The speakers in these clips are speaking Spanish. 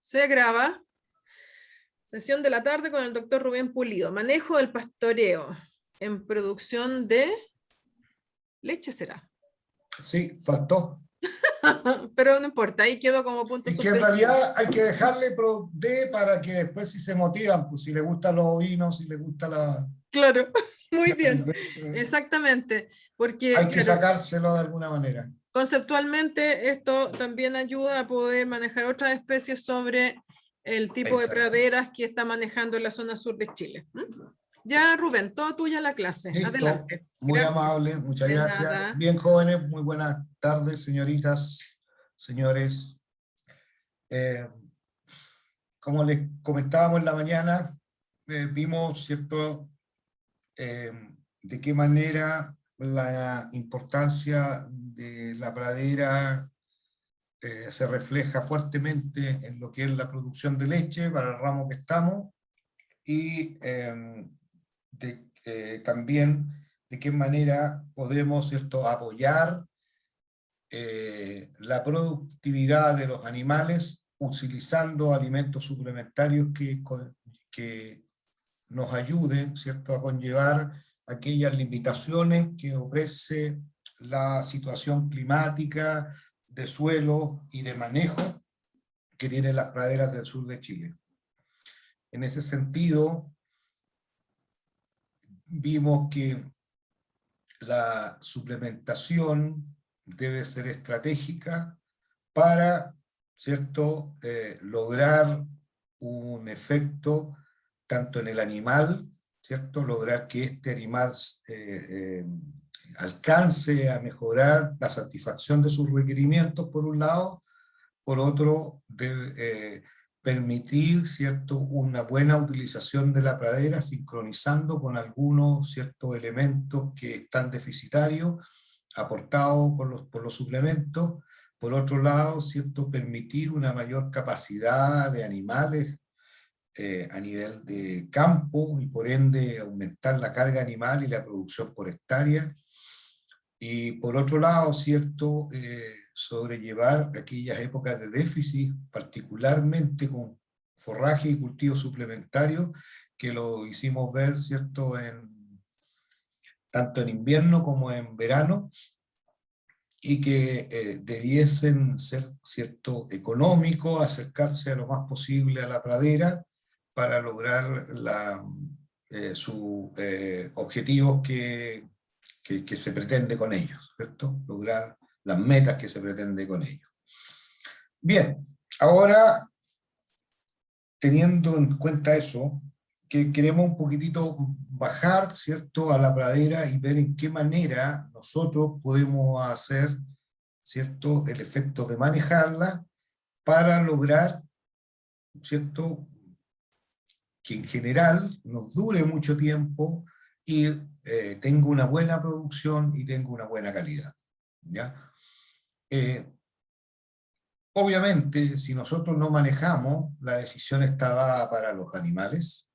Se graba. Sesión de la tarde con el doctor Rubén Pulido. Manejo del pastoreo en producción de leche será. Sí, faltó. Pero no importa, ahí quedó como punto Es que en suspensivo. realidad hay que dejarle pro D para que después si se motivan, pues si les gustan los ovinos, si les gusta la... Claro, muy bien. silvestre, Exactamente. Porque, hay que claro, sacárselo de alguna manera. conceptualmente esto también ayuda a poder manejar otras especies sobre el tipo de Exacto. praderas que está manejando en la zona sur de Chile. Ya, Rubén, todo tuya la clase. Listo, Adelante. muy Gracias. amable, muchas De gracias. nada. Bien jóvenes, muy buenas tardes, señoritas, señores. Como les comentábamos en la mañana, vimos, ¿cierto?, de qué manera la importancia de la pradera se refleja fuertemente en lo que es la producción de leche para el ramo que estamos, y también de qué manera podemos, ¿cierto?, apoyar la productividad de los animales utilizando alimentos suplementarios que nos ayuden, ¿cierto?, a conllevar aquellas limitaciones que ofrece la situación climática, de suelo y de manejo que tienen las praderas del sur de Chile. En ese sentido, vimos que la suplementación debe ser estratégica para, ¿cierto?, lograr un efecto tanto en el animal, ¿cierto?, lograr que este animal alcance a mejorar la satisfacción de sus requerimientos, por un lado, por otro, permitir, ¿cierto?, una buena utilización de la pradera, sincronizando con algunos ciertos elementos que están deficitarios, aportados por los suplementos. Por otro lado, ¿cierto?, permitir una mayor capacidad de animales a nivel de campo y por ende aumentar la carga animal y la producción por hectárea. Y por otro lado, ¿cierto?, sobrellevar aquellas épocas de déficit, particularmente con forraje y cultivos suplementarios, que lo hicimos ver, ¿cierto?, tanto en invierno como en verano, y que debiesen ser, ¿cierto?, económicos, acercarse a lo más posible a la pradera para lograr sus objetivos que se pretende con ellos, ¿cierto?, lograr las metas que se pretende con ellos. Bien, ahora, teniendo en cuenta eso, que queremos un poquitito bajar, ¿cierto?, a la pradera y ver en qué manera nosotros podemos hacer, ¿cierto?, el efecto de manejarla para lograr, ¿cierto?, que en general nos dure mucho tiempo y tenga una buena producción y tenga una buena calidad, ¿ya? Obviamente, si nosotros no manejamos, la decisión está dada para los animales,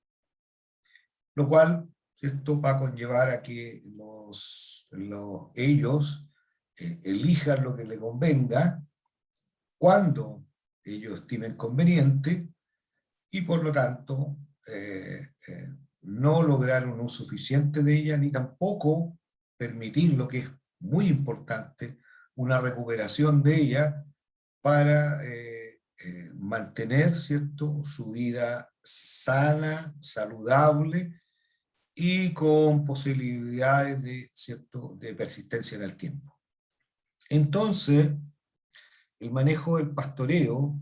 lo cual, ¿cierto?, va a conllevar a que ellos elijan lo que les convenga, cuando ellos estimen conveniente, y por lo tanto no lograr un uso suficiente de ella, ni tampoco permitir, lo que es muy importante, una recuperación de ella para mantener, ¿cierto?, su vida sana, saludable y con posibilidades de, ¿cierto?, de persistencia en el tiempo. Entonces, el manejo del pastoreo,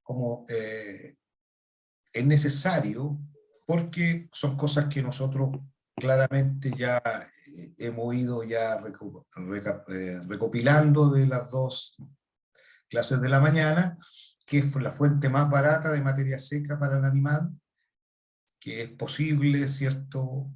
como es necesario, porque son cosas que nosotros claramente ya hemos ido ya recopilando de las dos clases de la mañana, que es la fuente más barata de materia seca para el animal, que es posible, ¿cierto?,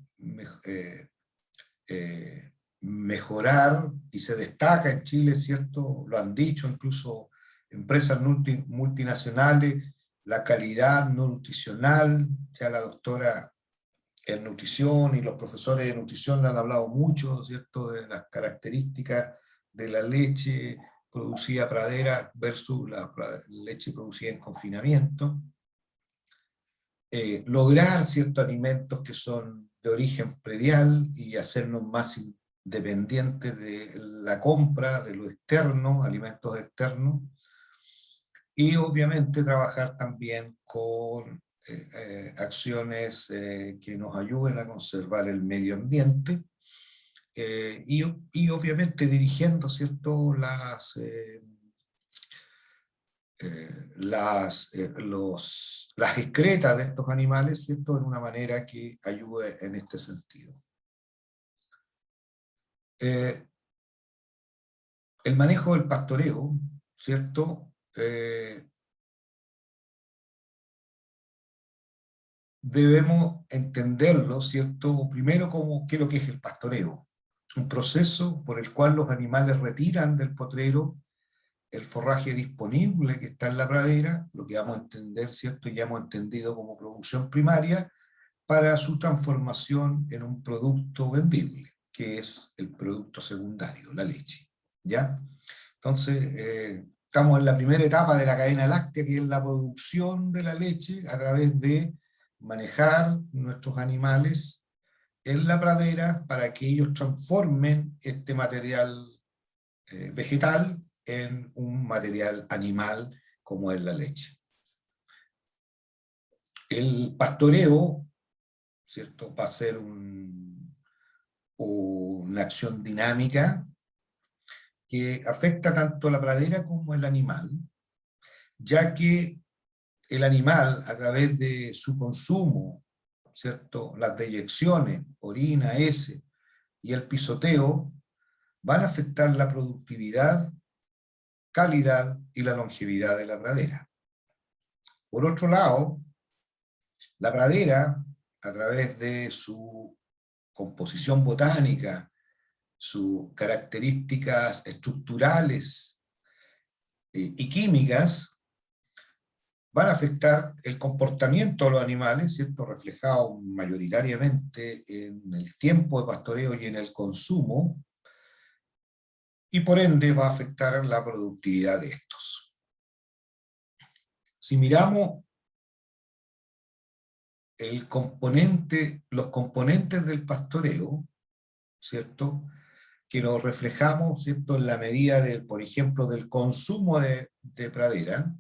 mejorar, y se destaca en Chile, ¿cierto?, lo han dicho incluso empresas multinacionales, la calidad no nutricional. Ya la doctora en nutrición y los profesores de nutrición le han hablado mucho, ¿cierto?, de las características de la leche producida pradera versus la leche producida en confinamiento. Lograr ciertos alimentos que son de origen predial y hacernos más independientes de la compra de lo externo, alimentos externos, y obviamente trabajar también con acciones que nos ayuden a conservar el medio ambiente, y obviamente dirigiendo, ¿cierto?, las excretas de estos animales, ¿cierto?, en una manera que ayude en este sentido. El manejo del pastoreo, ¿cierto?, debemos entenderlo, ¿cierto?, primero como qué es lo que es el pastoreo. Un proceso por el cual los animales retiran del potrero el forraje disponible que está en la pradera, lo que vamos a entender, ¿cierto?, ya hemos entendido como producción primaria, para su transformación en un producto vendible, que es el producto secundario, la leche. ¿Ya? Entonces, estamos en la primera etapa de la cadena láctea, que es la producción de la leche a través de manejar nuestros animales en la pradera para que ellos transformen este material vegetal en un material animal como es la leche. El pastoreo, ¿cierto?, va a ser una acción dinámica que afecta tanto a la pradera como al animal, ya que el animal, a través de su consumo, ¿cierto?, las deyecciones, orina, heces y el pisoteo, van a afectar la productividad, calidad y la longevidad de la pradera. Por otro lado, la pradera, a través de su composición botánica, sus características estructurales y químicas, van a afectar el comportamiento de los animales, ¿cierto?, reflejado mayoritariamente en el tiempo de pastoreo y en el consumo, y por ende va a afectar la productividad de estos. Si miramos los componentes del pastoreo, ¿cierto?, que nos reflejamos, ¿cierto?, en la medida, por ejemplo, del consumo de pradera,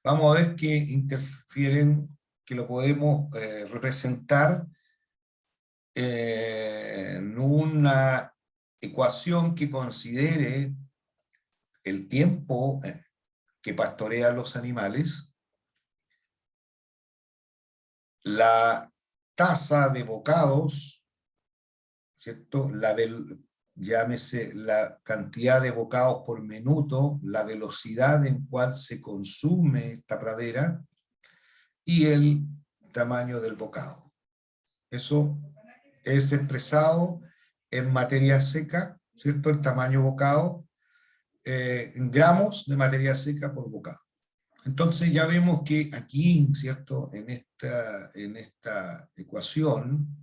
vamos a ver que interfieren, que lo podemos representar en una ecuación que considere el tiempo que pastorean los animales, la tasa de bocados, ¿cierto?, llámese la cantidad de bocados por minuto, la velocidad en cual se consume esta pradera y el tamaño del bocado. Eso es expresado en materia seca, ¿cierto?, el tamaño bocado, en gramos de materia seca por bocado. Entonces ya vemos que aquí, ¿cierto?, en esta ecuación,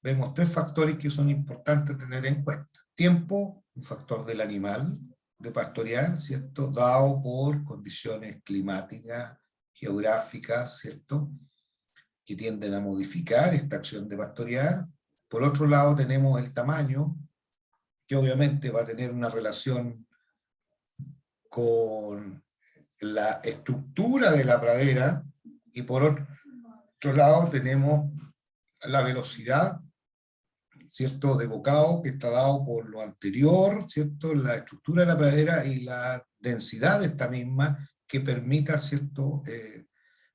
vemos tres factores que son importantes tener en cuenta. Tiempo, un factor del animal de pastorear, ¿cierto?, dado por condiciones climáticas, geográficas, ¿cierto?, que tienden a modificar esta acción de pastorear. Por otro lado tenemos el tamaño, que obviamente va a tener una relación con la estructura de la pradera, y por otro lado tenemos la velocidad, ¿cierto?, de bocado, que está dado por lo anterior, ¿cierto?, la estructura de la pradera y la densidad de esta misma, que permita, ¿cierto?,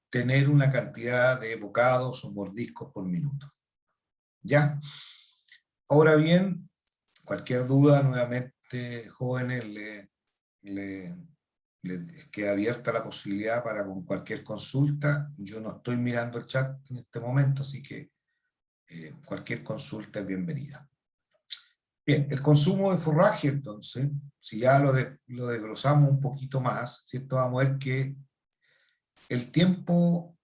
tener una cantidad de bocados o mordiscos por minuto. ¿Ya? Ahora bien, cualquier duda, nuevamente, jóvenes, les queda abierta la posibilidad para con cualquier consulta. Yo no estoy mirando el chat en este momento, así que cualquier consulta es bienvenida. Bien, el consumo de forraje, entonces, si ya lo desglosamos un poquito más, ¿cierto?, vamos a ver que el tiempo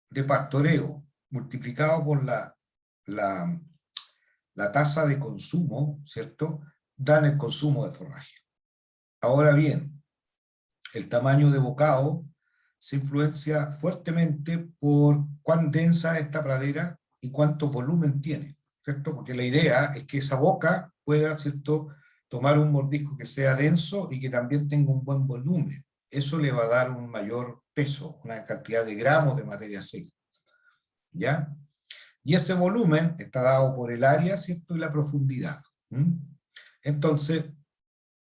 de pastoreo multiplicado por la tasa de consumo, ¿cierto?, dan el consumo de forraje. Ahora bien, el tamaño de bocado se influencia fuertemente por cuán densa es esta pradera y cuánto volumen tiene, ¿cierto? Porque la idea es que esa boca pueda, ¿cierto?, tomar un mordisco que sea denso y que también tenga un buen volumen. Eso le va a dar un mayor peso, una cantidad de gramos de materia seca, ¿ya? Y ese volumen está dado por el área, ¿cierto?, y la profundidad. Entonces,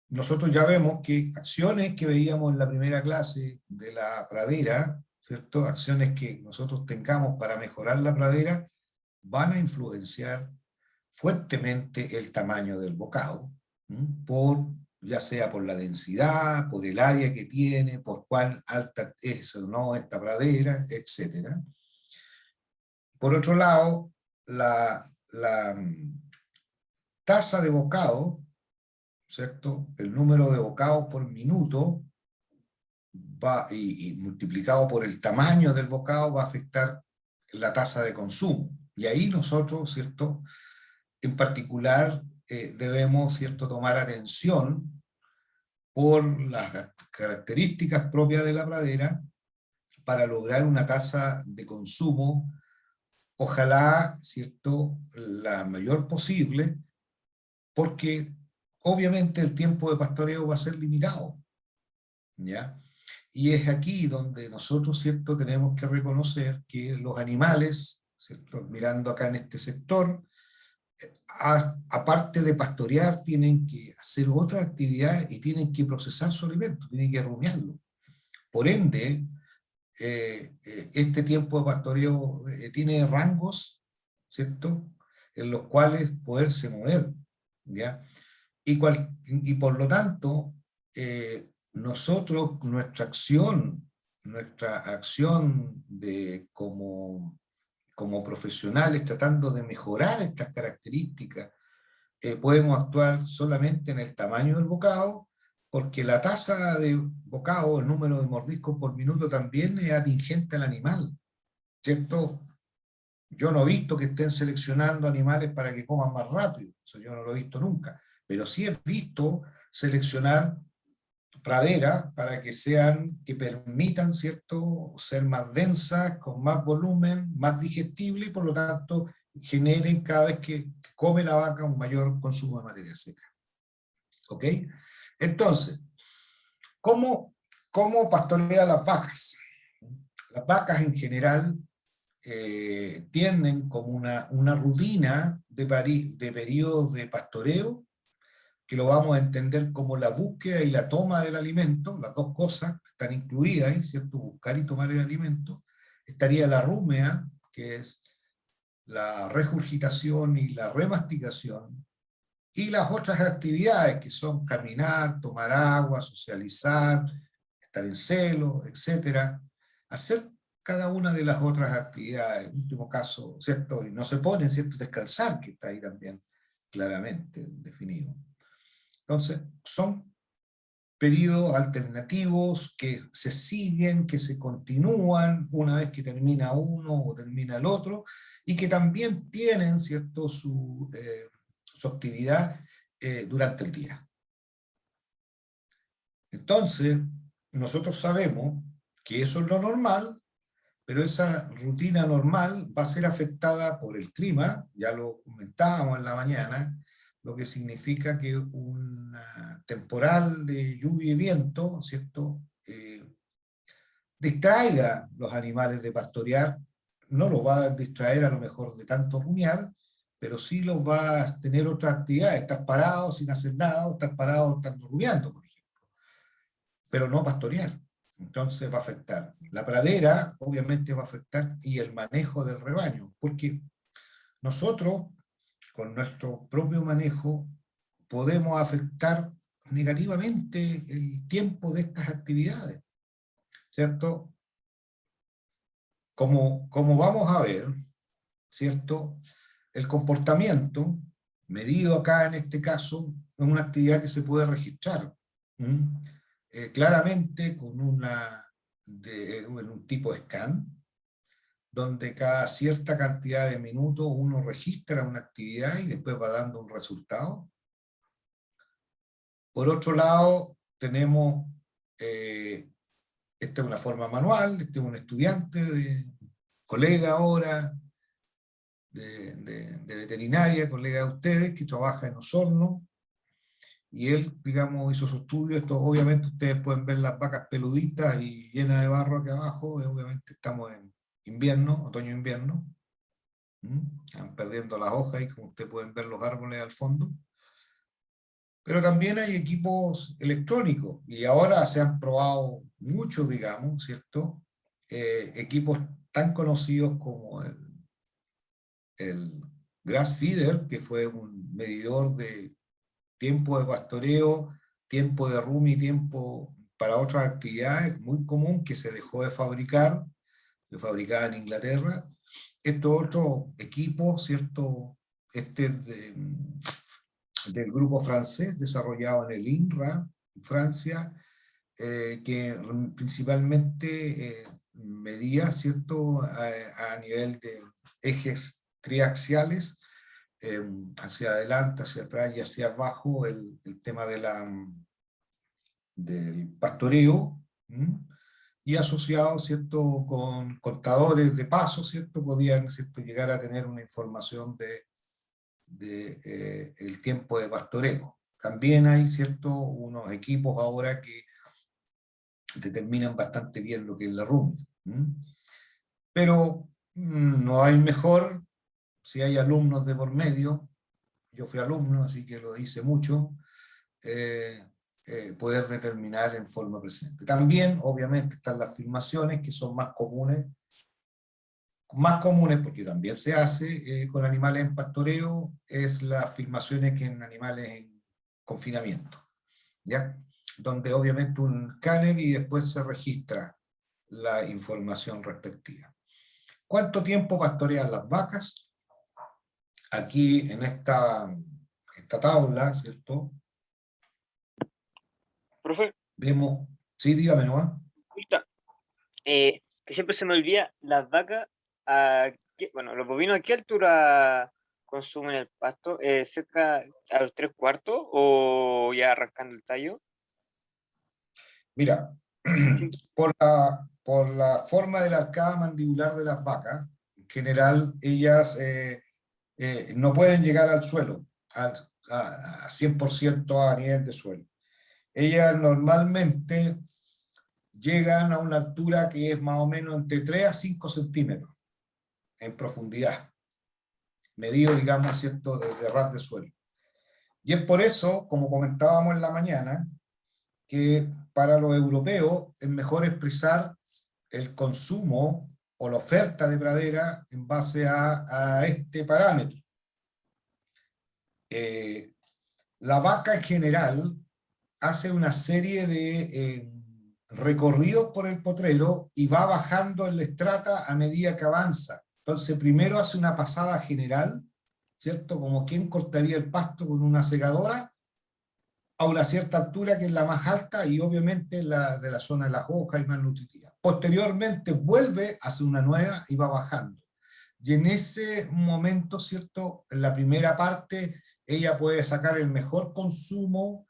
nosotros ya vemos que acciones que veíamos en la primera clase de la pradera, ¿cierto?, acciones que nosotros tengamos para mejorar la pradera, van a influenciar fuertemente el tamaño del bocado, por, ya sea por la densidad, por el área que tiene, por cuán alta es o no esta pradera, etc. Por otro lado, la tasa de bocado, ¿cierto?, el número de bocados por minuto, va, y multiplicado por el tamaño del bocado, va a afectar la tasa de consumo. Y ahí nosotros, ¿cierto?, en particular debemos, ¿cierto?, tomar atención por las características propias de la pradera para lograr una tasa de consumo, ojalá, ¿cierto?, la mayor posible, porque obviamente el tiempo de pastoreo va a ser limitado, ¿ya? Y es aquí donde nosotros, ¿cierto?, tenemos que reconocer que los animales, ¿cierto?, mirando acá en este sector, aparte de pastorear, tienen que hacer otras actividades y tienen que procesar su alimento, tienen que rumiarlo. Por ende, este tiempo de pastoreo tiene rangos, ¿cierto?, en los cuales poderse mover, ¿ya? Y por lo tanto, nosotros, nuestra acción de, como profesionales tratando de mejorar estas características, podemos actuar solamente en el tamaño del bocado, porque la tasa de bocado, el número de mordiscos por minuto, también es atingente al animal, ¿cierto? Yo no he visto que estén seleccionando animales para que coman más rápido, eso yo no lo he visto nunca, pero sí he visto seleccionar praderas para que sean, que permitan, ¿cierto?, ser más densas, con más volumen, más digestible, y por lo tanto generen cada vez que come la vaca un mayor consumo de materia seca. ¿Ok? Entonces, ¿cómo pastorean las vacas? Las vacas en general tienen como una rutina de periodos de pastoreo, que lo vamos a entender como la búsqueda y la toma del alimento, las dos cosas están incluidas ahí, ¿cierto? Buscar y tomar el alimento. Estaría la rúmea, que es la regurgitación y la remasticación, y las otras actividades que son caminar, tomar agua, socializar, estar en celo, etc. Hacer cada una de las otras actividades, en último caso, ¿cierto? Y no se pone, ¿cierto?, descansar, que está ahí también claramente definido. Entonces, son periodos alternativos que se siguen, que se continúan una vez que termina uno o termina el otro, y que también tienen, ¿cierto?, su actividad durante el día. Entonces, nosotros sabemos que eso es lo normal, pero esa rutina normal va a ser afectada por el clima, ya lo comentábamos en la mañana, lo que significa que un temporal de lluvia y viento, ¿cierto?, distraiga los animales de pastorear, no los va a distraer a lo mejor de tanto rumiar, pero sí los va a tener otras actividades, estar parados sin hacer nada, o estar parados estando rumiando, por ejemplo, pero no pastorear. Entonces va a afectar. La pradera obviamente va a afectar, y el manejo del rebaño, porque nosotros con nuestro propio manejo podemos afectar negativamente el tiempo de estas actividades, ¿cierto? Como vamos a ver, ¿cierto?, el comportamiento medido acá en este caso es una actividad que se puede registrar claramente con en un tipo scan, donde cada cierta cantidad de minutos uno registra una actividad y después va dando un resultado. Por otro lado, tenemos, esta es una forma manual, este es un estudiante, colega ahora de veterinaria, colega de ustedes, que trabaja en Osorno, y él, digamos, hizo su estudio. Esto, obviamente, ustedes pueden ver las vacas peluditas y llenas de barro aquí abajo. Obviamente estamos en invierno, otoño-invierno. Están perdiendo las hojas y como ustedes pueden ver los árboles al fondo. Pero también hay equipos electrónicos, y ahora se han probado muchos, digamos, ¿cierto? Equipos tan conocidos como el Grass Feeder, que fue un medidor de tiempo de pastoreo, tiempo de room y tiempo para otras actividades, muy común, que se dejó de fabricar, se fabricaba en Inglaterra. Estos otros equipos, ¿cierto? Este del grupo francés, desarrollado en el INRA, en Francia, que principalmente medía, ¿cierto? A nivel de ejes triaxiales, hacia adelante, hacia atrás y hacia abajo, el tema del pastoreo, y asociado, ¿cierto?, con contadores de pasos, ¿cierto?, podían, ¿cierto?, llegar a tener una información de el tiempo de pastoreo. También hay, ¿cierto?, unos equipos ahora que determinan bastante bien lo que es la rooming. Pero no hay mejor si hay alumnos de por medio. Yo fui alumno, así que lo hice mucho, poder determinar en forma presente. También, obviamente, están las filmaciones, que son más comunes porque también se hace con animales en pastoreo, es las filmaciones que en animales en confinamiento, ¿ya? Donde obviamente un escáner y después se registra la información respectiva. ¿Cuánto tiempo pastorean las vacas? Aquí en esta tabla, ¿cierto? Profe, Vemos, sí, dígame nomás. que siempre se me olvida, las vacas, bueno, los bovinos, ¿a qué altura consumen el pasto? ¿Cerca a los 3/4 o ya arrancando el tallo? Mira, por la forma de la arcada mandibular de las vacas, en general, ellas no pueden llegar al suelo, a 100% a nivel de suelo. Ellas normalmente llegan a una altura que es más o menos entre 3 a 5 centímetros en profundidad, medido, digamos, ¿cierto?, de ras de suelo. Y es por eso, como comentábamos en la mañana, que para los europeos es mejor expresar el consumo o la oferta de pradera en base a este parámetro. La vaca en general hace una serie de recorridos por el potrero y va bajando en la estrata a medida que avanza. Entonces primero hace una pasada general, ¿cierto? Como quien cortaría el pasto con una secadora a una cierta altura que es la más alta y obviamente la de la zona de las hojas y más nutritiva. Posteriormente vuelve, hace una nueva y va bajando. Y en ese momento, ¿cierto?, en la primera parte, ella puede sacar el mejor consumo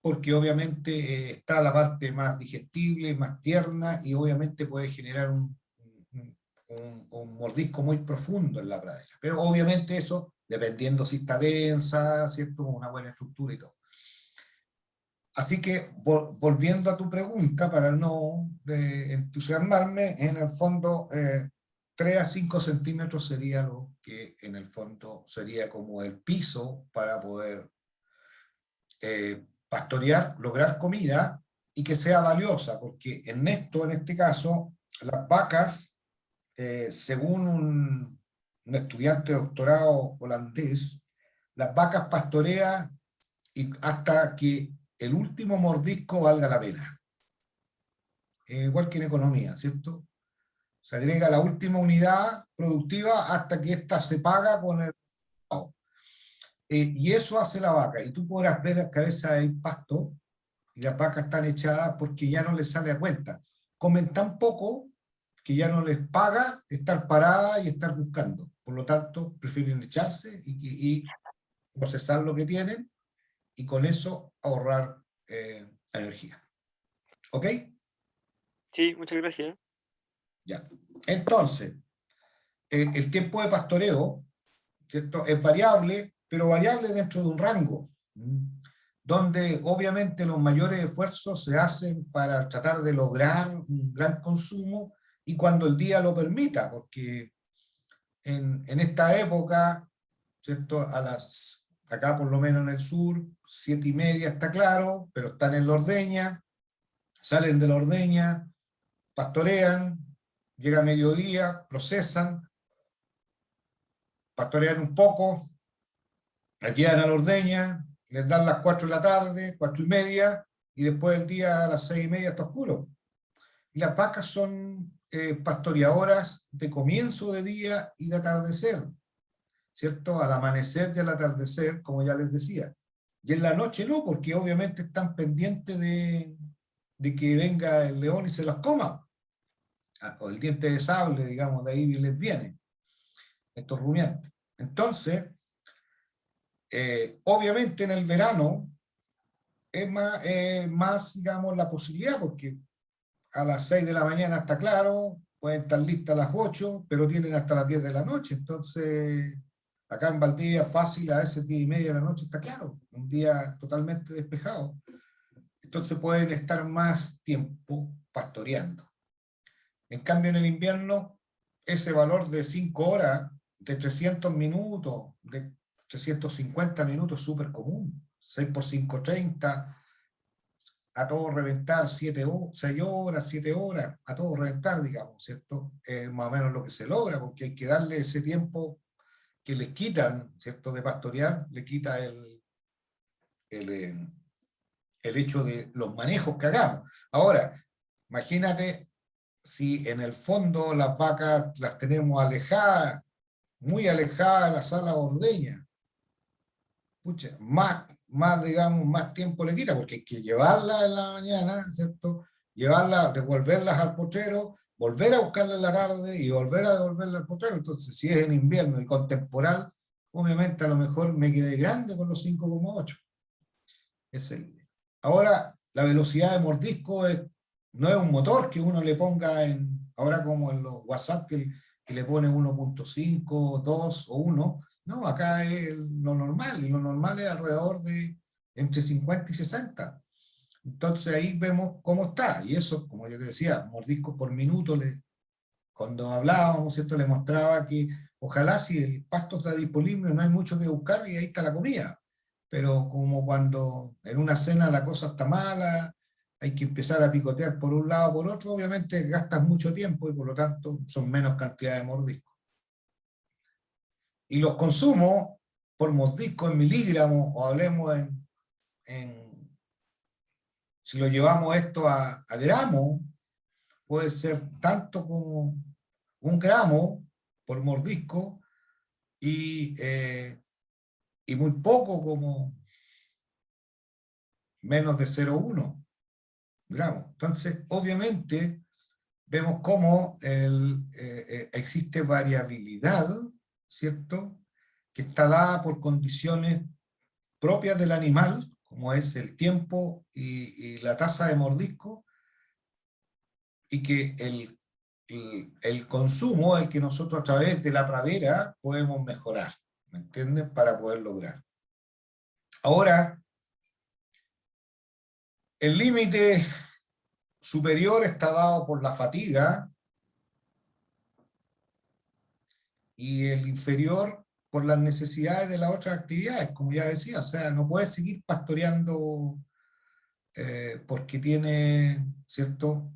porque obviamente está la parte más digestible, más tierna y obviamente puede generar un mordisco muy profundo en la pradera. Pero obviamente eso, dependiendo si está densa, ¿cierto?, con una buena estructura y todo. Así que, volviendo a tu pregunta, para no entusiasmarme, en el fondo 3 a 5 centímetros sería lo que en el fondo sería como el piso para poder pastorear, lograr comida y que sea valiosa, porque en este caso, las vacas, según un estudiante de doctorado holandés, las vacas pastorean y hasta que el último mordisco valga la pena. Igual que en economía, ¿cierto? Se agrega la última unidad productiva hasta que ésta se paga con el... y eso hace la vaca. Y tú podrás ver que a veces hay pasto y las vacas están echadas porque ya no les sale a cuenta. Comen tan poco que ya no les paga estar parada y estar buscando. Por lo tanto, prefieren echarse y procesar lo que tienen y con eso ahorrar energía. ¿Ok? Sí, muchas gracias. Ya. Entonces, el tiempo de pastoreo, ¿cierto?, es variable, pero variable dentro de un rango, donde obviamente los mayores esfuerzos se hacen para tratar de lograr un gran consumo y cuando el día lo permita, porque en esta época, ¿cierto?, acá por lo menos en el sur, 7:30 está claro, pero están en la ordeña, salen de la ordeña, pastorean, llega mediodía, procesan, pastorean un poco, la llevan a la ordeña, les dan las 4 de la tarde, 4:30, y después del día a las 6:30 está oscuro. Y las vacas son pastoreadoras de comienzo de día y de atardecer, ¿cierto? Al amanecer y al atardecer, como ya les decía. Y en la noche no, porque obviamente están pendientes de que venga el león y se las coma. O el diente de sable, digamos, de ahí les viene, estos rumiantes. Entonces, obviamente en el verano es más, digamos, la posibilidad, porque a las 6 de la mañana está claro, pueden estar listas a las 8, pero tienen hasta las 10 de la noche, entonces acá en Valdivia fácil a veces 10:30 de la noche está claro, un día totalmente despejado, entonces pueden estar más tiempo pastoreando. En cambio en el invierno, ese valor de 5 horas, de 300 minutos, de 350 minutos es súper común, 6 por 5, 30, a todo reventar 6 horas, 7 horas, a todo reventar, digamos, ¿cierto? Más o menos lo que se logra, porque hay que darle ese tiempo que les quitan, ¿cierto?, de pastorear, le quita el hecho de los manejos que hagamos. Ahora, imagínate si en el fondo las vacas las tenemos alejadas, muy alejadas de la sala de ordeña, pucha, más, digamos, más tiempo le quita, porque hay que llevarla en la mañana, ¿cierto? Llevarla, devolverlas al potrero, volver a buscarla en la tarde y volver a devolverla al potrero. Entonces, si es en invierno y con temporal, obviamente a lo mejor me quedé grande con los 5,8. Ahora, la velocidad de mordisco no es un motor que uno le ponga ahora como en los WhatsApp que le pone 1.5, 2 o 1. No, acá es lo normal, y lo normal es alrededor de entre 50 y 60. Entonces ahí vemos cómo está, y eso, como yo te decía, mordiscos por minuto, cuando hablábamos, ¿cierto?, le mostraba que ojalá si el pasto está disponible no hay mucho que buscar y ahí está la comida, pero como cuando en una cena la cosa está mala, hay que empezar a picotear por un lado o por otro, obviamente gastas mucho tiempo y por lo tanto son menos cantidad de mordiscos. Y los consumos por mordisco en miligramos, o hablemos si lo llevamos esto a gramos, puede ser tanto como 1 gramo por mordisco y muy poco como menos de 0,1 gramos. Entonces, obviamente, vemos cómo existe variabilidad, ¿cierto?, que está dada por condiciones propias del animal, como es el tiempo y la tasa de mordisco, y que el consumo es el que nosotros a través de la pradera podemos mejorar, ¿me entienden?, para poder lograr. Ahora, el límite superior está dado por la fatiga y el inferior por las necesidades de las otras actividades, como ya decía, o sea, no puede seguir pastoreando porque tiene, ¿cierto?,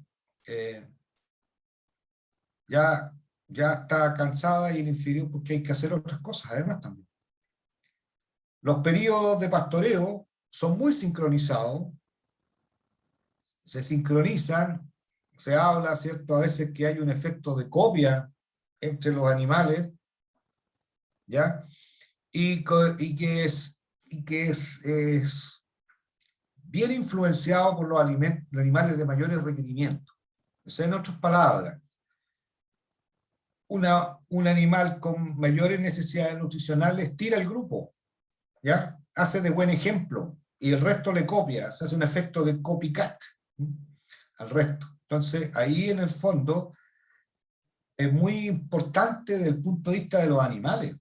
ya está cansada, y el inferior porque hay que hacer otras cosas, además también. Los periodos de pastoreo son muy sincronizados, se sincronizan, se habla, ¿cierto?, a veces que hay un efecto de copia entre los animales, ¿ya? Y que es bien influenciado por los animales de mayores requerimientos. O sea, en otras palabras, un animal con mayores necesidades nutricionales tira el grupo, ¿ya? Hace de buen ejemplo y el resto le copia, se hace un efecto de copycat al resto. Entonces, ahí en el fondo es muy importante desde el punto de vista de los animales,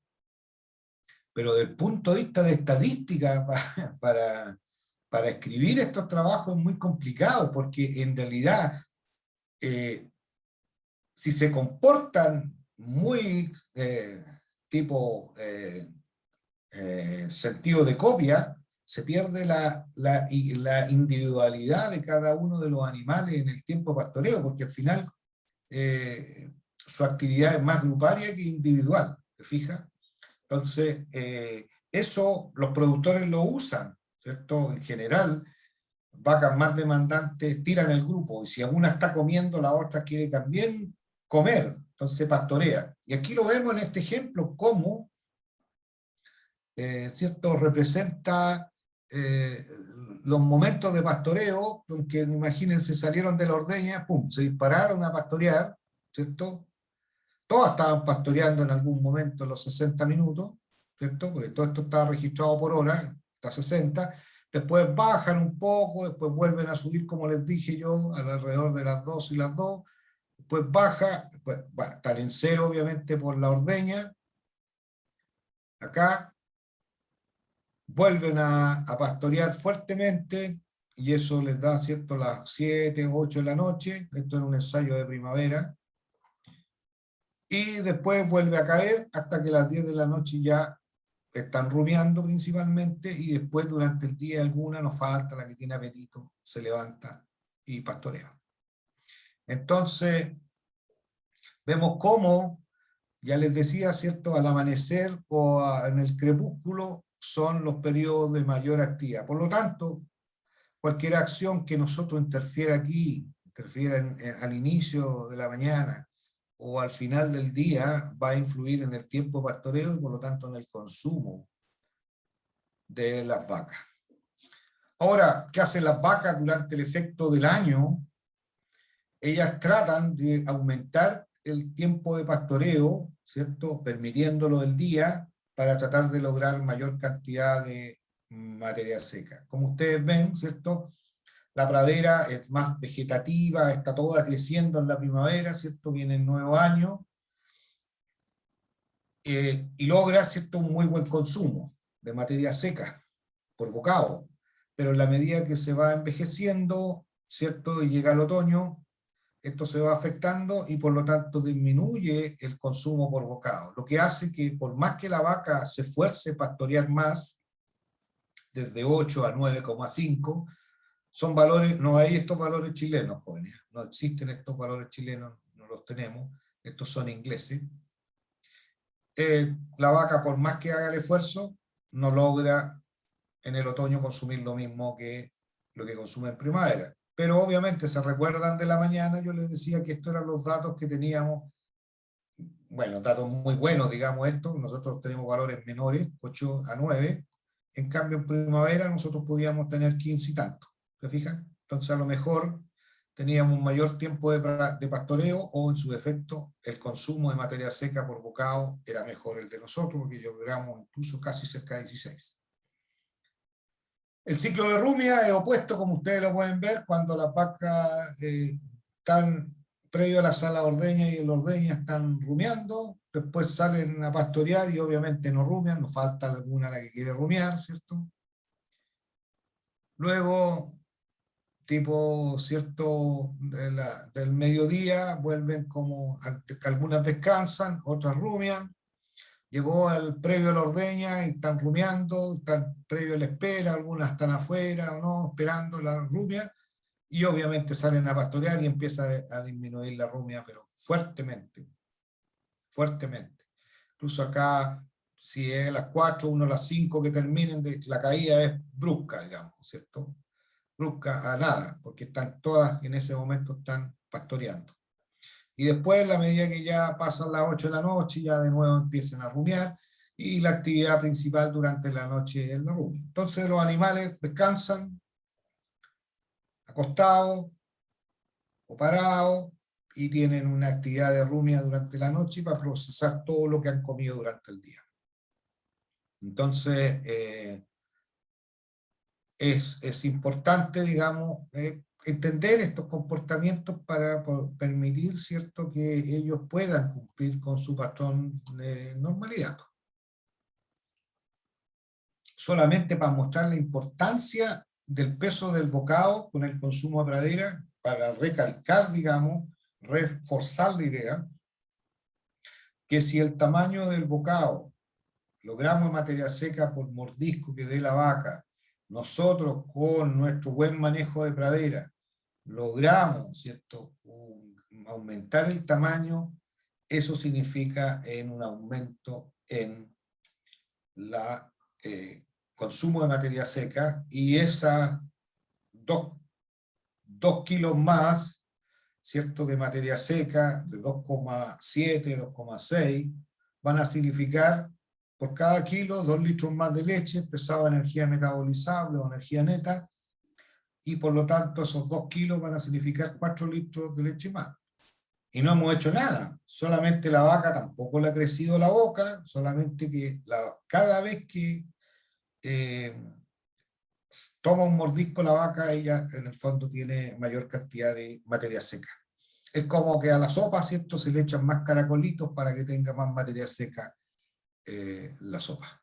pero desde el punto de vista de estadística para escribir estos trabajos es muy complicado, porque en realidad si se comportan muy tipo sentido de copia, se pierde la individualidad de cada uno de los animales en el tiempo de pastoreo, porque al final su actividad es más gruparia que individual, ¿te fijas? Entonces, eso los productores lo usan, ¿cierto? En general, vacas más demandantes tiran el grupo, y si una está comiendo, la otra quiere también comer, entonces pastorea. Y aquí lo vemos en este ejemplo, cómo, ¿cierto?, representa los momentos de pastoreo, donde imagínense, salieron de la ordeña, pum, se dispararon a pastorear, ¿cierto? Todas estaban pastoreando en algún momento en los 60 minutos, ¿cierto? Porque todo esto estaba registrado por hora, hasta 60, después bajan un poco, después vuelven a subir, como les dije yo, alrededor de las 2 y las 2, después baja, después están en cero obviamente por la ordeña, acá, vuelven a pastorear fuertemente, y eso les da, ¿cierto?, las 7, 8 de la noche, esto es un ensayo de primavera, y después vuelve a caer hasta que las 10 de la noche ya están rumiando principalmente, y después durante el día alguna nos falta, la que tiene apetito se levanta y pastorea. Entonces, vemos cómo, ya les decía, ¿cierto?, al amanecer o en el crepúsculo son los periodos de mayor actividad. Por lo tanto, cualquier acción que nosotros interfiera aquí, interfiera al inicio de la mañana o al final del día, va a influir en el tiempo de pastoreo y por lo tanto en el consumo de las vacas. Ahora, ¿qué hacen las vacas durante el efecto del año? Ellas tratan de aumentar el tiempo de pastoreo, ¿cierto?, permitiéndolo el día para tratar de lograr mayor cantidad de materia seca. Como ustedes ven, ¿cierto?, la pradera es más vegetativa, está toda creciendo en la primavera, ¿cierto?, viene el nuevo año, y logra, ¿cierto?, un muy buen consumo de materia seca por bocado, pero en la medida que se va envejeciendo, ¿cierto?, y llega el otoño, esto se va afectando y por lo tanto disminuye el consumo por bocado, lo que hace que por más que la vaca se esfuerce a pastorear más, desde 8 a 9,5, son valores, no hay estos valores chilenos, jóvenes, no existen estos valores chilenos, no los tenemos, estos son ingleses. La vaca, por más que haga el esfuerzo, no logra en el otoño consumir lo mismo que lo que consume en primavera. Pero obviamente se recuerdan de la mañana, yo les decía que estos eran los datos que teníamos, bueno, datos muy buenos, digamos esto, nosotros tenemos valores menores, 8 a 9, en cambio en primavera nosotros podíamos tener 15 y tanto, ¿se fijan? Entonces a lo mejor teníamos un mayor tiempo de pastoreo, o en su defecto el consumo de materia seca por bocado era mejor el de nosotros, porque logramos incluso casi cerca de 16. El ciclo de rumia es opuesto, como ustedes lo pueden ver, cuando las vacas están previo a la sala de ordeña y en la ordeña están rumiando, después salen a pastorear y obviamente no rumian, nos falta alguna la que quiere rumiar, ¿cierto? Luego, tipo, ¿cierto?, del mediodía, vuelven como, algunas descansan, otras rumian. Llegó el previo a la ordeña y están rumiando, están previo a la espera, algunas están afuera o no, esperando la rumia, y obviamente salen a pastorear y empieza a disminuir la rumia, pero fuertemente, fuertemente. Incluso acá, si es a las 4, uno a las 5 que terminen, la caída es brusca, digamos, ¿cierto? Brusca a nada, porque están todas en ese momento están pastoreando. Y después, a la medida que ya pasan las 8 de la noche, ya de nuevo empiezan a rumiar, y la actividad principal durante la noche es la rumia. Entonces los animales descansan, acostados o parados, y tienen una actividad de rumia durante la noche para procesar todo lo que han comido durante el día. Entonces, es importante, digamos, entender estos comportamientos para permitir, ¿cierto?, que ellos puedan cumplir con su patrón de normalidad. Solamente para mostrar la importancia del peso del bocado con el consumo de pradera, para recalcar, digamos, reforzar la idea que si el tamaño del bocado los gramos de materia seca por mordisco que dé la vaca, nosotros con nuestro buen manejo de pradera logramos, ¿cierto?, aumentar el tamaño, eso significa en un aumento en la consumo de materia seca, y esas 2 kilos más, ¿cierto?, de materia seca, de 2,7, 2,6, van a significar por cada kilo 2 litros más de leche expresado en energía metabolizable o energía neta, y por lo tanto esos 2 kilos van a significar 4 litros de leche más. Y no hemos hecho nada, solamente la vaca tampoco le ha crecido la boca, solamente que cada vez que toma un mordisco la vaca, ella en el fondo tiene mayor cantidad de materia seca. Es como que a la sopa, ¿cierto?, se le echan más caracolitos para que tenga más materia seca la sopa.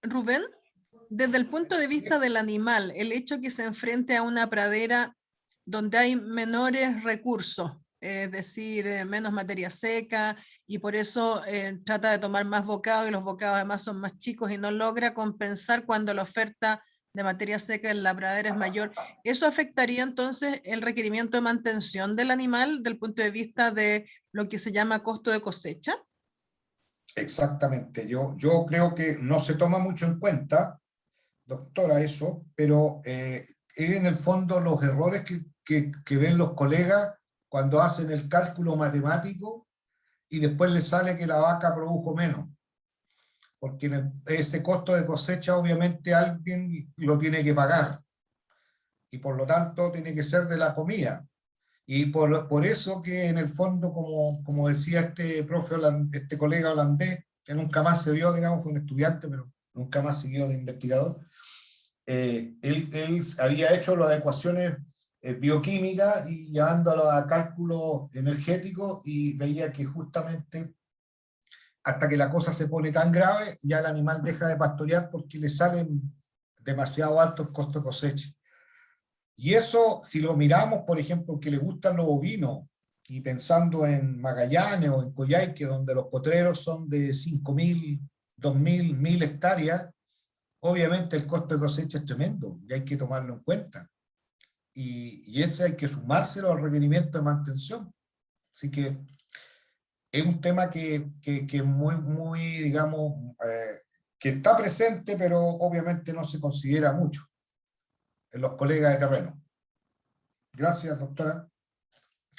Rubén, desde el punto de vista del animal, el hecho que se enfrente a una pradera donde hay menores recursos, es decir, menos materia seca, y por eso trata de tomar más bocado, y los bocados además son más chicos y no logra compensar cuando la oferta de materia seca en la pradera es mayor, ¿eso afectaría entonces el requerimiento de mantención del animal del punto de vista de lo que se llama costo de cosecha? Exactamente, yo creo que no se toma mucho en cuenta, doctora, eso, pero en el fondo los errores que ven los colegas cuando hacen el cálculo matemático y después les sale que la vaca produjo menos, porque ese costo de cosecha obviamente alguien lo tiene que pagar, y por lo tanto tiene que ser de la comida. Y por eso que en el fondo, como decía este profe este colega holandés, que nunca más se vio, digamos, fue un estudiante, pero nunca más siguió de investigador, él había hecho las ecuaciones bioquímicas y llevándolo a cálculos energéticos, y veía que justamente hasta que la cosa se pone tan grave, ya el animal deja de pastorear porque le salen demasiado altos costos de cosecha. Y eso, si lo miramos, por ejemplo, que le gustan los bovinos, y pensando en Magallanes o en Coyhaique, donde los potreros son de 5.000, 2.000, 1.000 hectáreas, obviamente el costo de cosecha es tremendo y hay que tomarlo en cuenta. Y ese hay que sumárselo al requerimiento de mantención. Así que es un tema que muy, digamos, que está presente, pero obviamente no se considera mucho en los colegas de terreno. Gracias, doctora.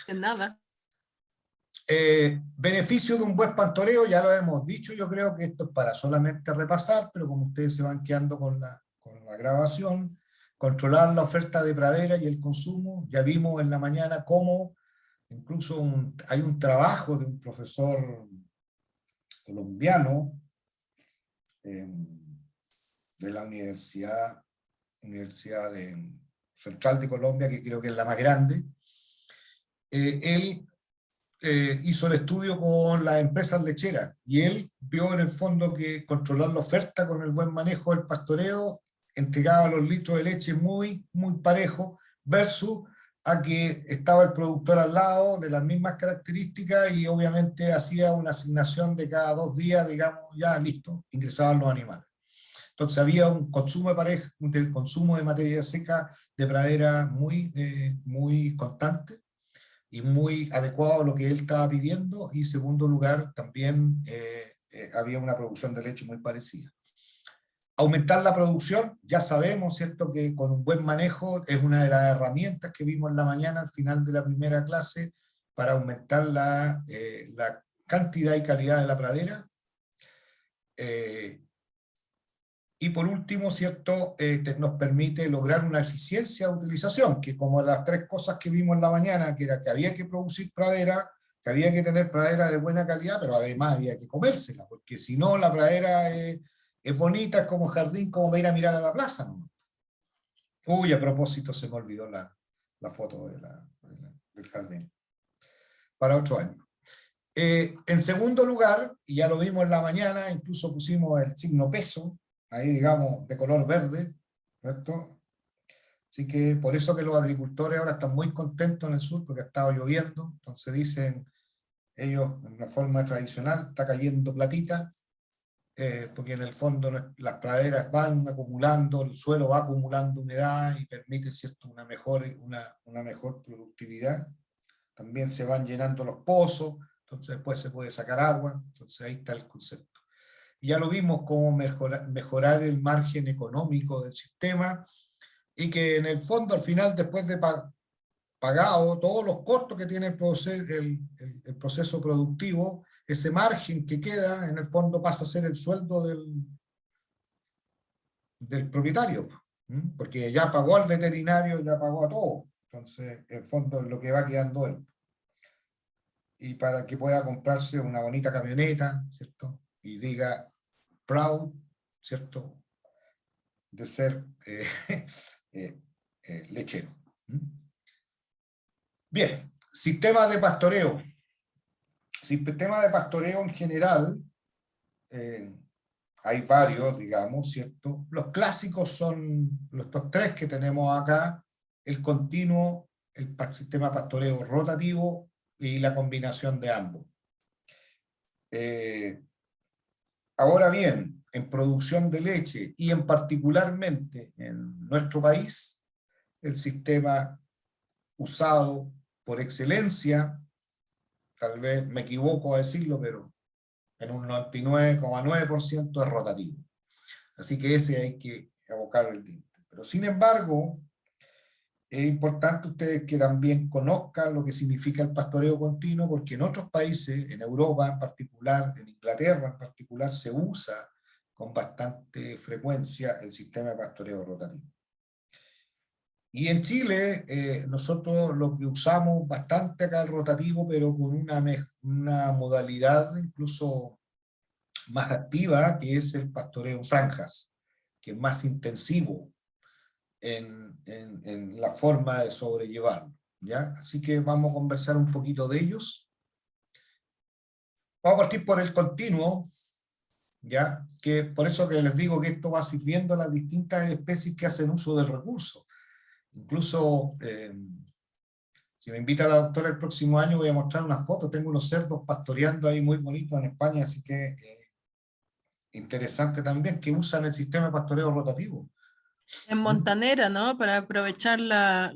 De nada. Beneficio de un buen pastoreo, ya lo hemos dicho, yo creo que esto es para solamente repasar, pero como ustedes se van quedando con la grabación, controlar la oferta de pradera y el consumo. Ya vimos en la mañana cómo incluso hay un trabajo de un profesor colombiano de la Universidad Central de Colombia, que creo que es la más grande. Él hizo el estudio con las empresas lecheras, y él vio en el fondo que controlar la oferta con el buen manejo del pastoreo entregaba los litros de leche muy, muy parejo, versus a que estaba el productor al lado de las mismas características y obviamente hacía una asignación de cada 2 días, digamos, ya listo, ingresaban los animales. Entonces había un consumo de materia seca de pradera muy constante y muy adecuado a lo que él estaba pidiendo, y en segundo lugar también había una producción de leche muy parecida. Aumentar la producción, ya sabemos, ¿cierto?, que con un buen manejo es una de las herramientas que vimos en la mañana al final de la primera clase para aumentar la cantidad y calidad de la pradera. Y por último, ¿cierto?, nos permite lograr una eficiencia de utilización, que como las 3 cosas que vimos en la mañana, que era que había que producir pradera, que había que tener pradera de buena calidad, pero además había que comérsela, porque si no la pradera es bonita, es como jardín, como para ir a mirar a la plaza, ¿no? Uy, a propósito, se me olvidó la foto del jardín. Para otro año. En segundo lugar, y ya lo vimos en la mañana, incluso pusimos el signo peso, ahí digamos de color verde, ¿cierto? Así que por eso que los agricultores ahora están muy contentos en el sur, porque ha estado lloviendo, entonces dicen ellos en una forma tradicional, está cayendo platita, porque en el fondo las praderas van acumulando, el suelo va acumulando humedad y permite, ¿cierto?, una mejor productividad. También se van llenando los pozos, entonces después se puede sacar agua, entonces ahí está el concepto. Y ya lo vimos cómo mejorar el margen económico del sistema, y que en el fondo al final, después de pagado todos los costos que tiene el proceso productivo, ese margen que queda en el fondo pasa a ser el sueldo del propietario, porque ya pagó al veterinario, ya pagó a todo, entonces en el fondo es lo que va quedando él. Y para que pueda comprarse una bonita camioneta, ¿cierto? Y diga proud, ¿cierto?, de ser lechero. Bien, sistema de pastoreo. Sistema de pastoreo en general, hay varios, digamos, ¿cierto? Los clásicos son estos tres que tenemos acá: el continuo, el sistema de pastoreo rotativo y la combinación de ambos. Ahora bien, en producción de leche y en particularmente en nuestro país, el sistema usado por excelencia, tal vez me equivoco a decirlo, pero en un 99,9% es rotativo. Así que ese hay que abocar el diente. Pero sin embargo, es importante ustedes que también conozcan lo que significa el pastoreo continuo, porque en otros países, en Europa en particular, en Inglaterra en particular, se usa con bastante frecuencia el sistema de pastoreo rotativo. Y en Chile, nosotros lo que usamos bastante acá el rotativo, pero con una modalidad incluso más activa, que es el pastoreo en franjas, que es más intensivo en la forma de sobrellevarlo, ¿ya? Así que vamos a conversar un poquito de ellos. Vamos a partir por el continuo, ¿ya? Que por eso que les digo que esto va sirviendo a las distintas especies que hacen uso del recurso. Incluso, si me invita la doctora el próximo año, voy a mostrar una foto. Tengo unos cerdos pastoreando ahí muy bonitos en España, así que interesante también, que usan el sistema de pastoreo rotativo. En Montanera, ¿no? Para aprovechar la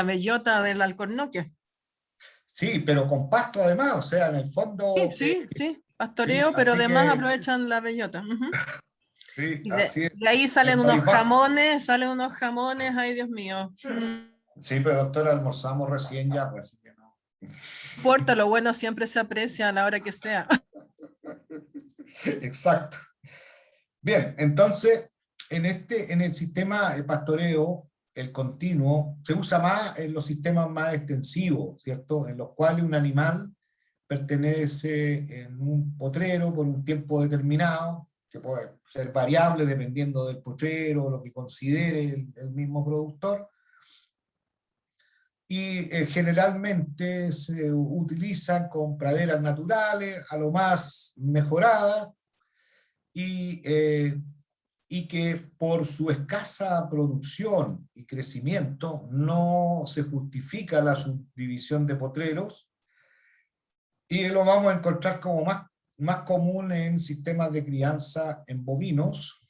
bellota del alcornoque. Sí, pero con pasto además, o sea, en el fondo... Sí, pastoreo, sí, pero así además que, aprovechan la bellota. sí, Y así es. de ahí El País Vasco. salen unos jamones, ay Dios mío. Sí, pero doctora, almorzamos recién ya, pues así que no. No importa, lo bueno siempre se aprecia a la hora que sea. Exacto. Bien, entonces, en el sistema de pastoreo, el continuo, se usa más en los sistemas más extensivos, ¿cierto? En los cuales un animal pertenece en un potrero por un tiempo determinado, que puede ser variable dependiendo del potrero, lo que considere el mismo productor, y generalmente se utilizan con praderas naturales, a lo más mejoradas, y que por su escasa producción y crecimiento no se justifica la subdivisión de potreros, y lo vamos a encontrar como más común en sistemas de crianza en bovinos,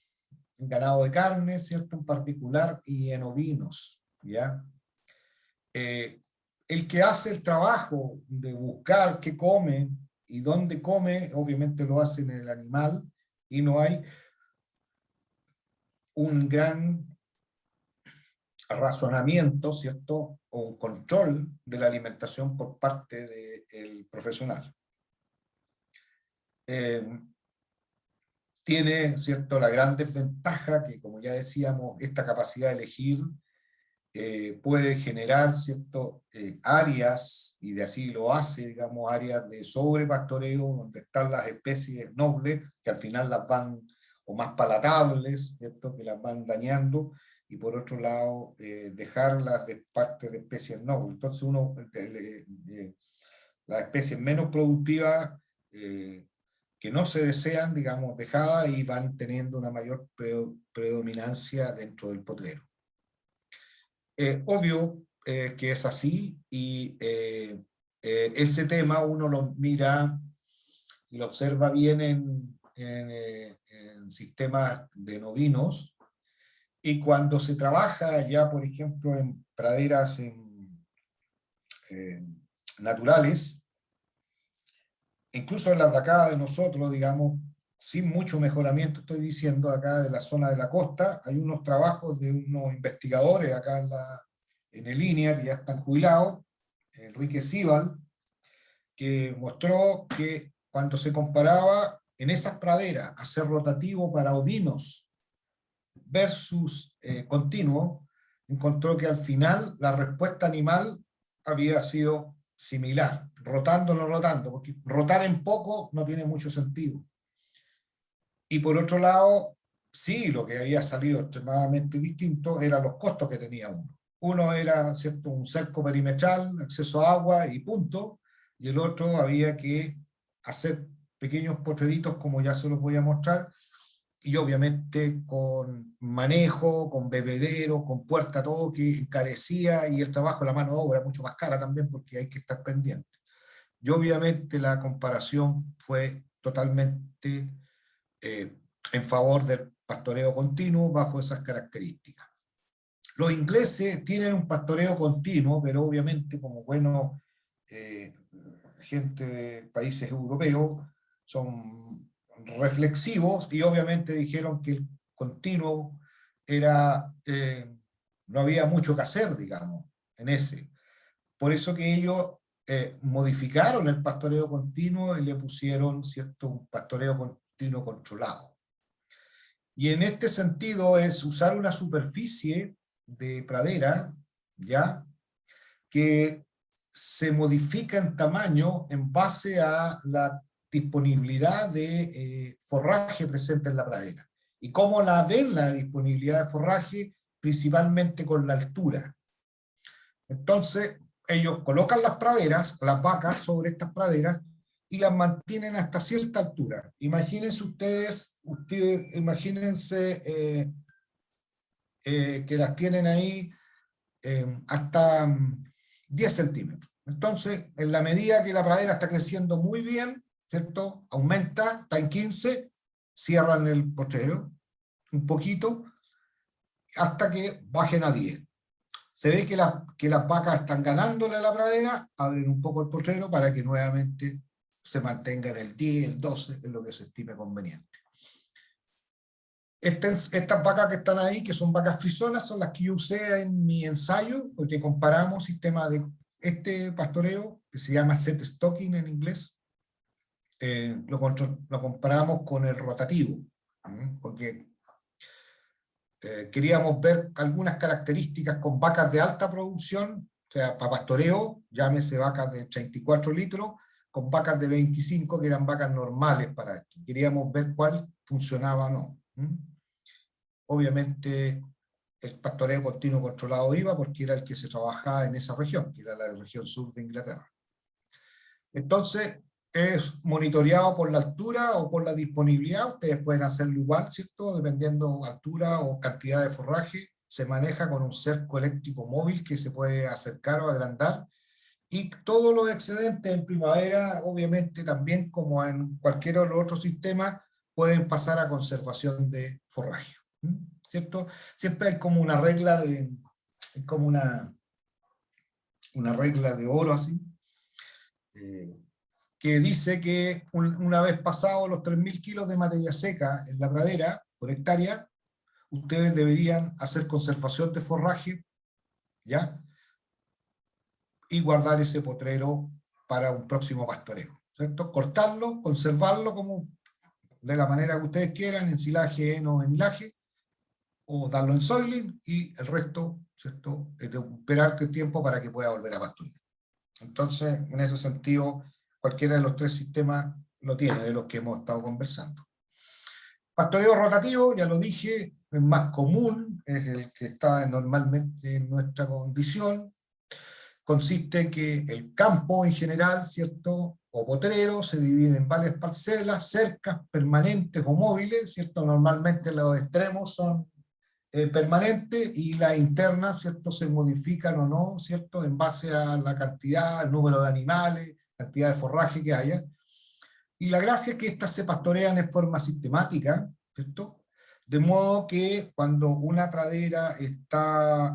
en ganado de carne, ¿cierto?, en particular, y en ovinos, ¿ya? El que hace el trabajo de buscar qué come y dónde come, obviamente lo hace en el animal, y no hay un gran razonamiento, ¿cierto?, o un control de la alimentación por parte del profesional. Tiene, ¿cierto?, la gran desventaja que, como ya decíamos, esta capacidad de elegir puede generar, ¿cierto?, áreas, y de así lo hace, digamos, áreas de sobrepastoreo, donde están las especies nobles, que al final las van o más palatables, ¿cierto?, que las van dañando, y por otro lado, dejarlas de parte de especies no. Entonces las especies menos productivas que no se desean, digamos, dejadas, y van teniendo una mayor predominancia dentro del potrero. Obvio que es así, y ese tema uno lo mira y lo observa bien en sistemas de novinos, y cuando se trabaja ya, por ejemplo, en praderas naturales, incluso en las de acá de nosotros, digamos, sin mucho mejoramiento, estoy diciendo, acá de la zona de la costa, hay unos trabajos de unos investigadores acá en el INEA, que ya están jubilados, Enrique Sibal, que mostró que cuando se comparaba en esas praderas hacer rotativo para ovinos versus continuo, encontró que al final la respuesta animal había sido similar, rotando o no rotando, porque rotar en poco no tiene mucho sentido. Y por otro lado, sí, lo que había salido extremadamente distinto eran los costos que tenía uno. Uno era, ¿cierto?, un cerco perimetral, acceso a agua y punto, y el otro había que hacer pequeños potreritos, como ya se los voy a mostrar, y obviamente con manejo, con bebedero, con puerta, todo que encarecía, y el trabajo de la mano de obra mucho más cara también, porque hay que estar pendiente. Y obviamente la comparación fue totalmente en favor del pastoreo continuo bajo esas características. Los ingleses tienen un pastoreo continuo, pero obviamente, como buenos gente de países europeos, son reflexivos, y obviamente dijeron que el continuo era, no había mucho que hacer, digamos, en ese. Por eso que ellos modificaron el pastoreo continuo y le pusieron, ¿cierto?, un pastoreo continuo controlado. Y en este sentido es usar una superficie de pradera, ¿ya?, que se modifica en tamaño en base a la disponibilidad de forraje presente en la pradera. ¿Y cómo la ven la disponibilidad de forraje? Principalmente con la altura. Entonces, ellos colocan las praderas, las vacas sobre estas praderas, y las mantienen hasta cierta altura. Imagínense ustedes imagínense que las tienen ahí hasta 10 centímetros. Entonces, en la medida que la pradera está creciendo muy bien, ¿cierto?, aumenta, está en 15, cierran el potrero un poquito, hasta que bajen a 10. Se ve que las vacas están ganándole a la pradera, abren un poco el potrero para que nuevamente se mantenga en el 10, el 12, en lo que se estime conveniente. Estas vacas que están ahí, que son vacas frisonas, son las que yo usé en mi ensayo, porque comparamos sistema de este pastoreo, que se llama set stocking en inglés, lo comparamos con el rotativo, porque queríamos ver algunas características con vacas de alta producción, o sea, para pastoreo, llámese vacas de 34 litros, con vacas de 25, que eran vacas normales para esto. Queríamos ver cuál funcionaba o no. Obviamente el pastoreo continuo controlado iba, porque era el que se trabajaba en esa región, que era la región sur de Inglaterra. Entonces, es monitoreado por la altura o por la disponibilidad. Ustedes pueden hacerlo igual, ¿cierto? Dependiendo altura o cantidad de forraje, se maneja con un cerco eléctrico móvil que se puede acercar o agrandar, y todos los excedentes en primavera, obviamente también como en cualquier otro sistema, pueden pasar a conservación de forraje, ¿cierto? Siempre hay como una regla una regla de oro así, que dice que una vez pasados los 3.000 kilos de materia seca en la pradera por hectárea, ustedes deberían hacer conservación de forraje, ¿ya?, y guardar ese potrero para un próximo pastoreo, ¿cierto? Cortarlo, conservarlo como de la manera que ustedes quieran, en silaje, heno, en hilaje, o darlo en soiling, y el resto, ¿cierto?, esperar el tiempo para que pueda volver a pastorear. Entonces, en ese sentido, cualquiera de los tres sistemas lo tiene, de los que hemos estado conversando. Pastoreo rotativo, ya lo dije, es más común, es el que está normalmente en nuestra condición. Consiste en que el campo en general, ¿cierto?, o potrero, se divide en varias parcelas, cercas, permanentes o móviles, ¿cierto? Normalmente los extremos son permanentes y las internas, ¿cierto?, se modifican o no, ¿cierto?, en base a la cantidad, el número de animales, cantidad de forraje que haya. Y la gracia es que estas se pastorean en forma sistemática, ¿cierto? De modo que cuando una pradera está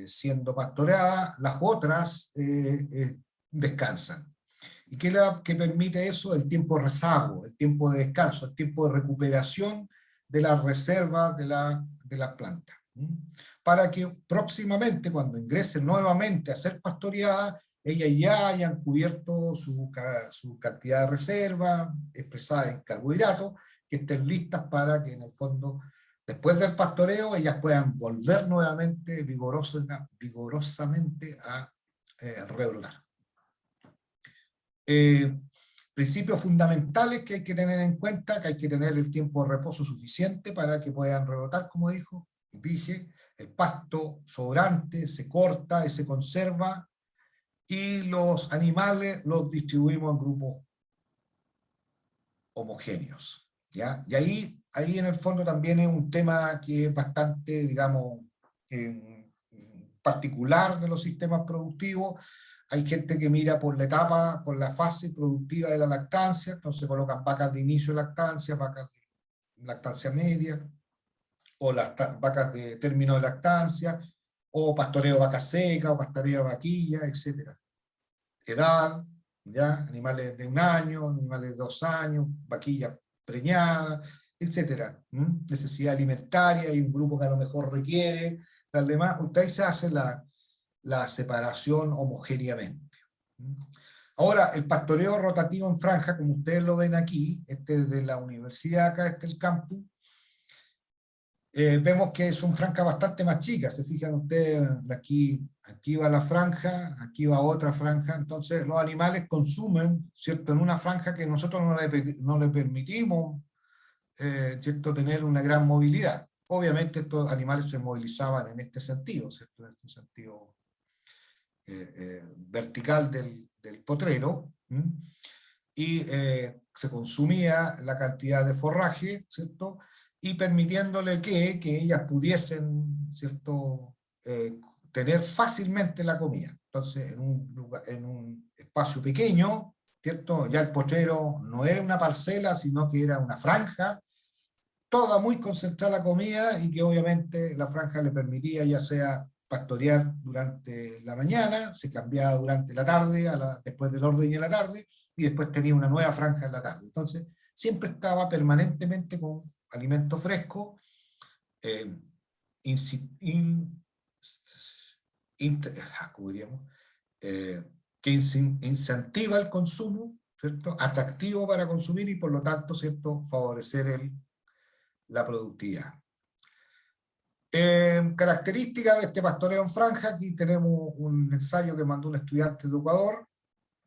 siendo pastoreada, las otras descansan. ¿Y qué permite eso? El tiempo de rezago, el tiempo de descanso, el tiempo de recuperación de las reservas de las plantas. Para que próximamente, cuando ingresen nuevamente a ser pastoreadas, ellas ya hayan cubierto su cantidad de reserva expresada en carbohidratos, que estén listas para que en el fondo, después del pastoreo, ellas puedan volver nuevamente vigorosamente a rebrotar. Principios fundamentales que hay que tener en cuenta, que hay que tener el tiempo de reposo suficiente para que puedan rebrotar, como dije, el pasto sobrante se corta y se conserva, y los animales los distribuimos en grupos homogéneos, ¿ya? Y ahí en el fondo también es un tema que es bastante, digamos, particular de los sistemas productivos. Hay gente que mira por la etapa, por la fase productiva de la lactancia, entonces colocan vacas de inicio de lactancia, vacas de lactancia media, o las vacas de término de lactancia, o pastoreo de vaca seca, o pastoreo de vaquilla, etc. Edad, ¿ya? Animales de 1 año, animales de 2 años, vaquilla preñada, etc. Necesidad alimentaria, y un grupo que a lo mejor requiere darle más. Usted se hace la separación homogéneamente. Ahora, el pastoreo rotativo en franja, como ustedes lo ven aquí, este es de la universidad, acá este es el campus, vemos que son franjas bastante más chicas, se fijan ustedes, aquí va la franja, aquí va otra franja, entonces los animales consumen, ¿cierto?, en una franja que nosotros no le permitimos, ¿cierto?, tener una gran movilidad. Obviamente estos animales se movilizaban en este sentido, ¿cierto?, en este sentido vertical del potrero, y se consumía la cantidad de forraje, ¿cierto?, y permitiéndole que ellas pudiesen, ¿cierto?, tener fácilmente la comida. Entonces, en un espacio pequeño, ¿cierto?, ya el potrero no era una parcela, sino que era una franja, toda muy concentrada la comida, y que obviamente la franja le permitía ya sea pastorear durante la mañana, se cambiaba durante la tarde, después del orden de la tarde, y después tenía una nueva franja en la tarde. Entonces, siempre estaba permanentemente con alimento fresco, que incentiva el consumo, ¿cierto?, atractivo para consumir, y por lo tanto, ¿cierto?, favorecer la productividad. Características de este pastoreo en franja. Aquí tenemos un ensayo que mandó un estudiante de Ecuador,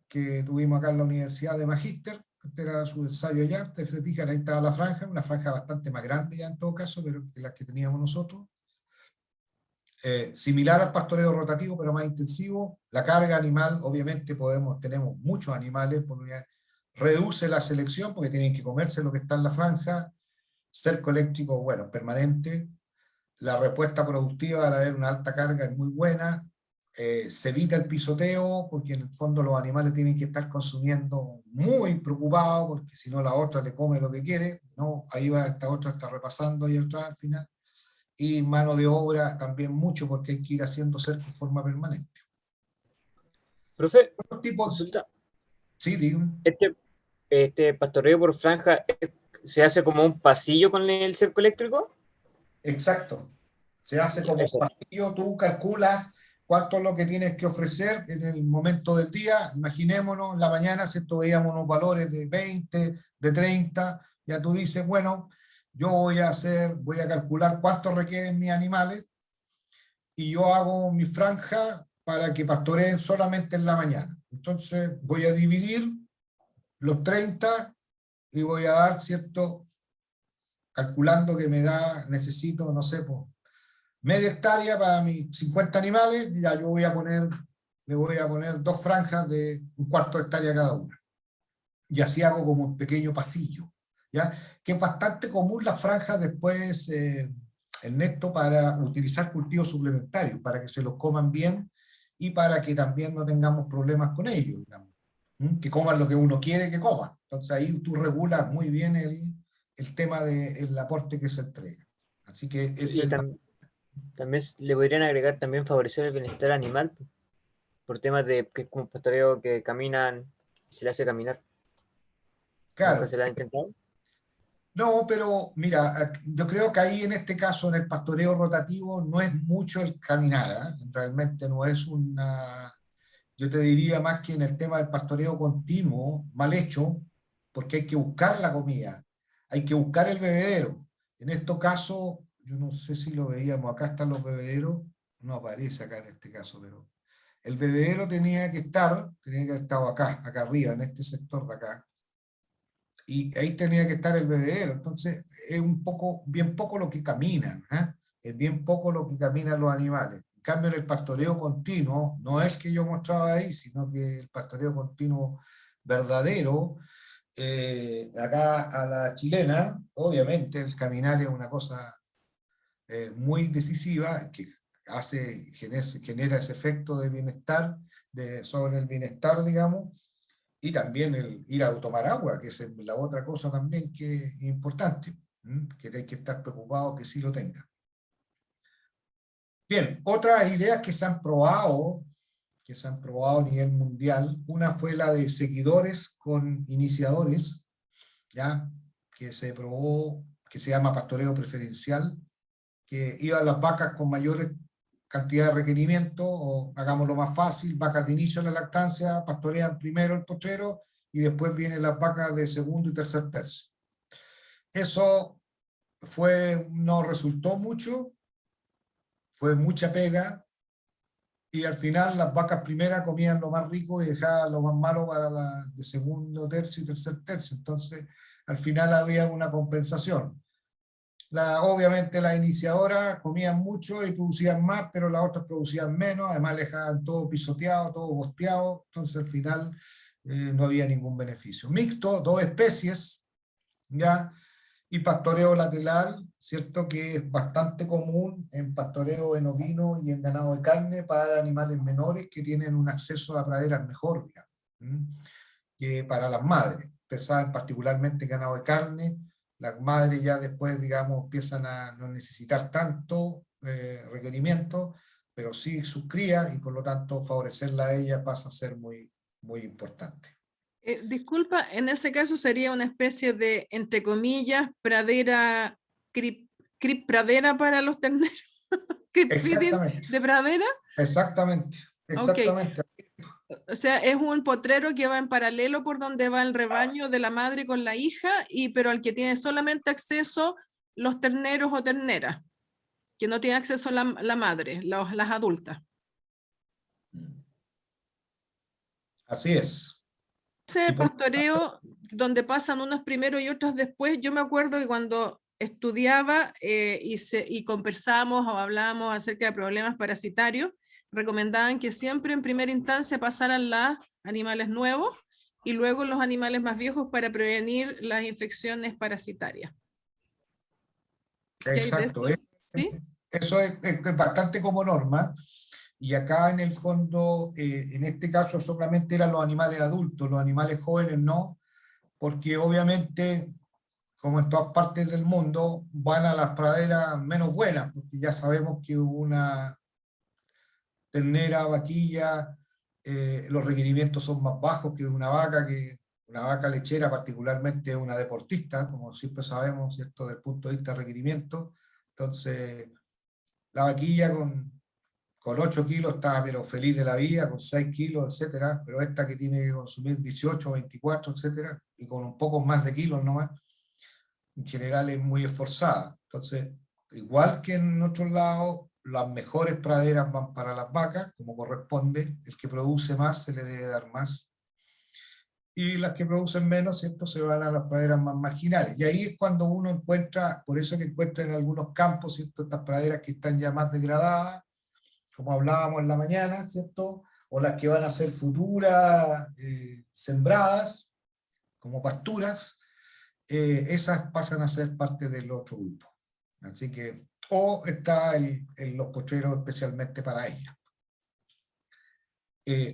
que tuvimos acá en la Universidad de Magíster. Este era su ensayo ya. Ustedes se fijan, ahí estaba la franja, una franja bastante más grande ya en todo caso, pero que las que teníamos nosotros. Similar al pastoreo rotativo, pero más intensivo. La carga animal, obviamente tenemos muchos animales, reduce la selección porque tienen que comerse lo que está en la franja. Cerco eléctrico, bueno, permanente. La respuesta productiva al haber una alta carga es muy buena. Se evita el pisoteo, porque en el fondo los animales tienen que estar consumiendo muy preocupados, porque si no la otra le come lo que quiere, ¿no? Ahí va, esta otra está repasando ahí atrás al final. Y mano de obra también mucho, porque hay que ir haciendo cerco de forma permanente. Profe, Tipos, consulta. sí, digo. Este pastoreo por franja, ¿se hace como un pasillo con el cerco eléctrico? Exacto. Se hace como un pasillo, tú calculas cuánto es lo que tienes que ofrecer en el momento del día. Imaginémonos, en la mañana, ¿cierto?, veíamos unos valores de 20, de 30, ya tú dices, bueno, yo voy a calcular cuánto requieren mis animales, y yo hago mi franja para que pastoreen solamente en la mañana. Entonces voy a dividir los 30 y voy a dar, ¿cierto?, calculando que necesito, no sé, pues, media hectárea para mis 50 animales, y ya yo le voy a poner 2 franjas de 1/4 de hectárea cada una. Y así hago como un pequeño pasillo, ¿ya? Que es bastante común las franjas después, Ernesto, para utilizar cultivos suplementarios, para que se los coman bien y para que también no tengamos problemas con ellos, digamos. Que coman lo que uno quiere que coma. Entonces ahí tú regulas muy bien el tema del aporte que se entrega. Así que ese Y es también le podrían agregar también favorecer el bienestar animal por temas de que es como un pastoreo que caminan, se le hace caminar. ¿Nunca claro. se le ha intentado? No, pero mira, yo creo que ahí en este caso, en el pastoreo rotativo, no es mucho el caminar, ¿ah? Realmente no es una, yo te diría más que en el tema del pastoreo continuo, mal hecho, porque hay que buscar la comida, hay que buscar el bebedero. En este caso, yo no sé si lo veíamos, acá están los bebederos, no aparece acá en este caso, pero el bebedero tenía que haber estado acá arriba, en este sector de acá, y ahí tenía que estar el bebedero. Entonces, es bien poco lo que caminan, ¿eh? Es bien poco lo que caminan los animales. En cambio, en el pastoreo continuo, no es que yo mostraba ahí, sino que el pastoreo continuo verdadero, acá a la chilena, obviamente el caminar es una cosa muy decisiva que genera ese efecto de bienestar, sobre el bienestar, digamos, y también el ir a tomar agua, que es la otra cosa también que es importante, que hay que estar preocupado que sí lo tenga. Bien, otras ideas que se han probado a nivel mundial, una fue la de seguidores con iniciadores, ¿ya? Que se probó, que se llama pastoreo preferencial, que iban las vacas con mayores cantidad de requerimientos, o hagámoslo más fácil, vacas de inicio de la lactancia, pastorean primero el potrero y después vienen las vacas de segundo y tercer tercio. Eso no resultó mucho, fue mucha pega, y al final las vacas primeras comían lo más rico y dejaban lo más malo para las de segundo tercio y tercer tercio. Entonces, al final había una compensación. Obviamente las iniciadoras comían mucho y producían más, pero las otras producían menos, además dejaban todo pisoteado, todo bosteado, entonces al final no había ningún beneficio. Mixto, 2 especies, ¿ya? Y pastoreo lateral, ¿cierto? Que es bastante común en pastoreo en ovino y en ganado de carne para animales menores que tienen un acceso a praderas mejor, digamos, que para las madres, pensaban particularmente en ganado de carne. Las madres ya después, digamos, empiezan a no necesitar tanto requerimiento, pero sí sus crías, y por lo tanto favorecerla a ella pasa a ser muy, muy importante. Disculpa, en ese caso sería una especie de, entre comillas, pradera, crip pradera para los terneros. Crip feeding Exactamente, de pradera. exactamente, Ok, exactamente. o sea, es un potrero que va en paralelo por donde va el rebaño de la madre con la hija, pero al que tiene solamente acceso los terneros o terneras, que no tiene acceso la madre, las adultas. Así es. Y Ese por, pastoreo donde pasan unos primero y otros después, yo me acuerdo que cuando estudiaba y conversamos o hablábamos acerca de problemas parasitarios, recomendaban que siempre en primera instancia pasaran los animales nuevos y luego los animales más viejos para prevenir las infecciones parasitarias. ¿Qué hay de exacto, eso? ¿Sí? eso es bastante como norma. Y acá en el fondo, en este caso solamente eran los animales adultos, los animales jóvenes no, porque obviamente, como en todas partes del mundo, van a las praderas menos buenas, porque ya sabemos que una ternera, vaquilla, los requerimientos son más bajos que una vaca lechera, particularmente una deportista, como siempre sabemos, ¿cierto?, desde el punto de vista de requerimiento. Entonces, la vaquilla con 8 kilos está pero feliz de la vida, con 6 kilos, etcétera, pero esta que tiene que consumir 18, 24, etcétera, y con un poco más de kilos nomás, en general es muy esforzada. Entonces, igual que en otros lados, las mejores praderas van para las vacas, como corresponde, el que produce más se le debe dar más. y las que producen menos, ¿cierto?, se van a las praderas más marginales. Y ahí es cuando uno encuentra, por eso que encuentra en algunos campos, ¿cierto?, estas praderas que están ya más degradadas, como hablábamos en la mañana, ¿cierto?, o las que van a ser futuras sembradas, como pasturas, esas pasan a ser parte del otro grupo. Así que, o está los potreros especialmente para ellas.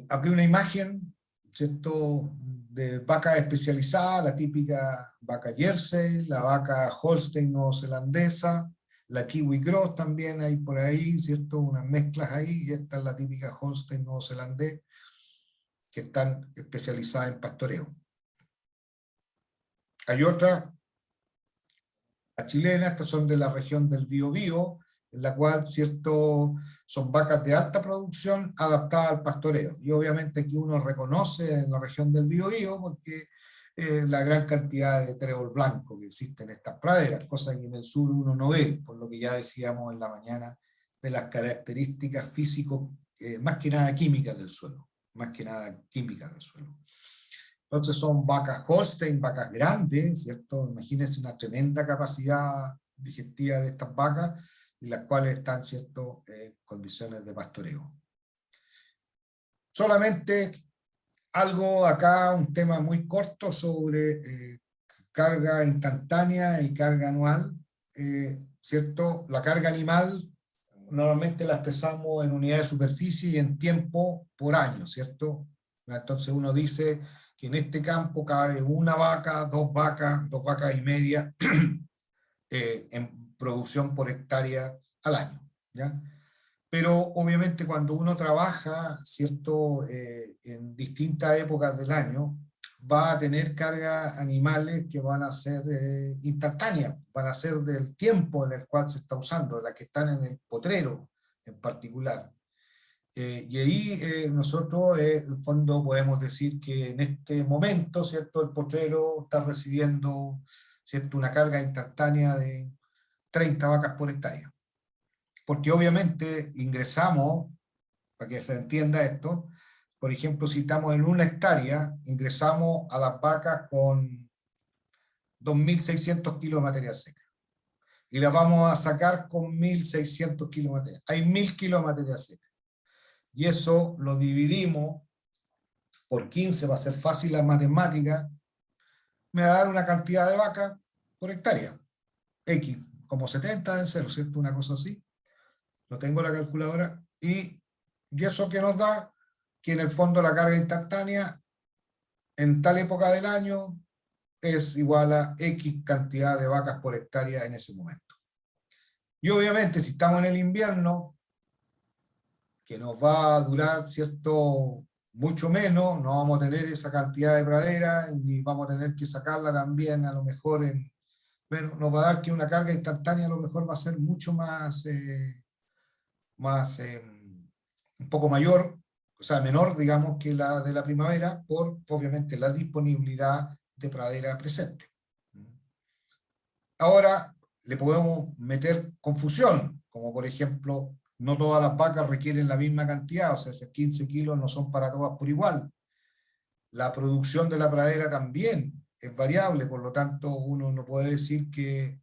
Aquí una imagen, ¿cierto?, de vaca especializada, la típica vaca Jersey, la vaca Holstein neozelandesa, la Kiwi Cross también hay por ahí, ¿cierto?, unas mezclas ahí, y esta es la típica Holstein neozelandés, que están especializadas en pastoreo. Hay otra, la chilena, estas son de la región del Biobío, en la cual, ¿cierto?, son vacas de alta producción adaptadas al pastoreo. Y obviamente aquí uno reconoce en la región del Biobío porque la gran cantidad de trébol blanco que existe en estas praderas, cosa que en el sur uno no ve, por lo que ya decíamos en la mañana de las características físicas, más que nada químicas del suelo, más que nada químicas del suelo. Entonces son vacas Holstein, vacas grandes, ¿cierto? Imagínense una tremenda capacidad digestiva de estas vacas, y las cuales están, ¿cierto?, condiciones de pastoreo. Solamente algo acá, un tema muy corto sobre carga instantánea y carga anual, ¿cierto? La carga animal normalmente la expresamos en unidades de superficie y en tiempo por año, ¿cierto? Entonces uno dice que en este campo cabe una vaca, dos vacas y media en producción por hectárea al año, ¿ya? Pero obviamente cuando uno trabaja, ¿cierto?, en distintas épocas del año, va a tener cargas animales que van a ser instantáneas, van a ser del tiempo en el cual se está usando, las que están en el potrero en particular. Y ahí nosotros, en el fondo, podemos decir que en este momento, ¿cierto?, el potrero está recibiendo, ¿cierto?, una carga instantánea de 30 vacas por hectárea. Porque obviamente ingresamos, para que se entienda esto, por ejemplo, si estamos en 1 hectárea, ingresamos a las vacas con 2.600 kilos de materia seca. Y las vamos a sacar con 1.600 kilos de materia. Hay 1.000 kilos de materia seca. Y eso lo dividimos por 15, va a ser fácil la matemática, me va a dar una cantidad de vacas por hectárea. X, como 70 en cero, ¿cierto? Una cosa así. Lo tengo en la calculadora. Y eso que nos da que en el fondo la carga instantánea en tal época del año es igual a X cantidad de vacas por hectárea en ese momento. Y obviamente si estamos en el invierno, que nos va a durar, ¿cierto?, mucho menos, no vamos a tener esa cantidad de pradera, ni vamos a tener que sacarla también a lo mejor en... Bueno, nos va a dar que una carga instantánea a lo mejor va a ser mucho más, un poco mayor, o sea, menor, digamos, que la de la primavera, por obviamente la disponibilidad de pradera presente. Ahora le podemos meter confusión, como por ejemplo, no todas las vacas requieren la misma cantidad, o sea, esos 15 kilos no son para todas por igual. La producción de la pradera también es variable, por lo tanto uno no puede decir que